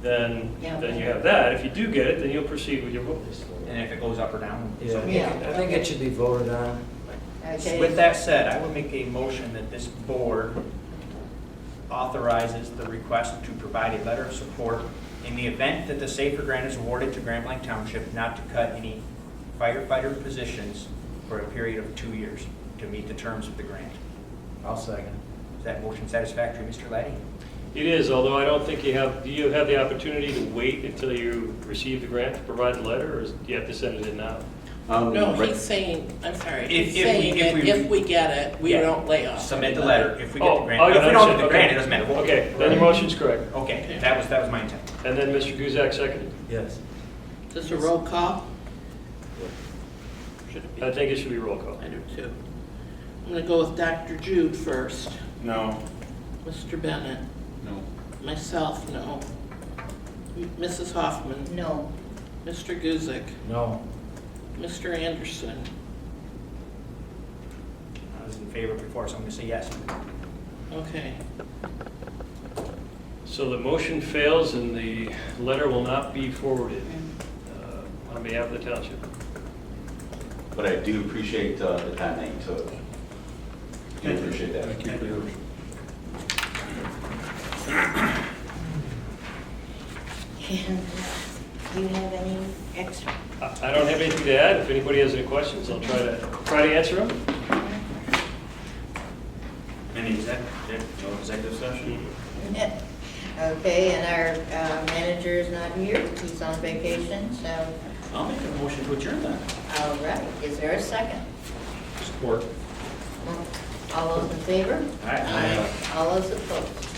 then Yeah. you have that. If you do get it, then you'll proceed with your vote. And if it goes up or down. Yeah, Yeah. I think it should be voted on. Okay. With that said, I would make a motion that this board authorizes the request to provide a letter of support in the event that the SAFER grant is awarded to Grand Blanc Township, not to cut any firefighter positions for a period of 2 years to meet the terms of the grant. I'll second. Is that motion satisfactory, Mr. Laddie? It is, although I don't think do you have the opportunity to wait until you receive the grant to provide the letter, or do you have to send it in now? No, he's saying, I'm sorry, he's If saying that we- if we get it, we Yeah. don't lay off. Submit the letter if we get the grant. Oh, If we yeah, don't get the okay. grant, it doesn't matter. Okay, then your motion's correct. Okay, that was my intent. And then Mr. Guzak seconded. Yes. Is this a roll call? Should it be? I think it should be roll call. I do too. I'm gonna go with Dr. Jude first. No. Mr. Bennett. No. Myself, no. Mrs. Hoffman. No. Mr. Guzik. No. Mr. Anderson. I was in favor before, so I'm going to say yes. Okay. So the motion fails and the letter will not be forwarded on behalf of the township. But I do appreciate the time that you took. Do appreciate that. Thank you for yours. And do you have any extra? I don't have anything to add. If anybody has any questions, I'll try to answer them. Any executive session? Okay, and our manager is not here, he's on vacation, so, I'll make a motion to adjourn then. all right, is there a second? Support. All those in favor? Aye. All those opposed?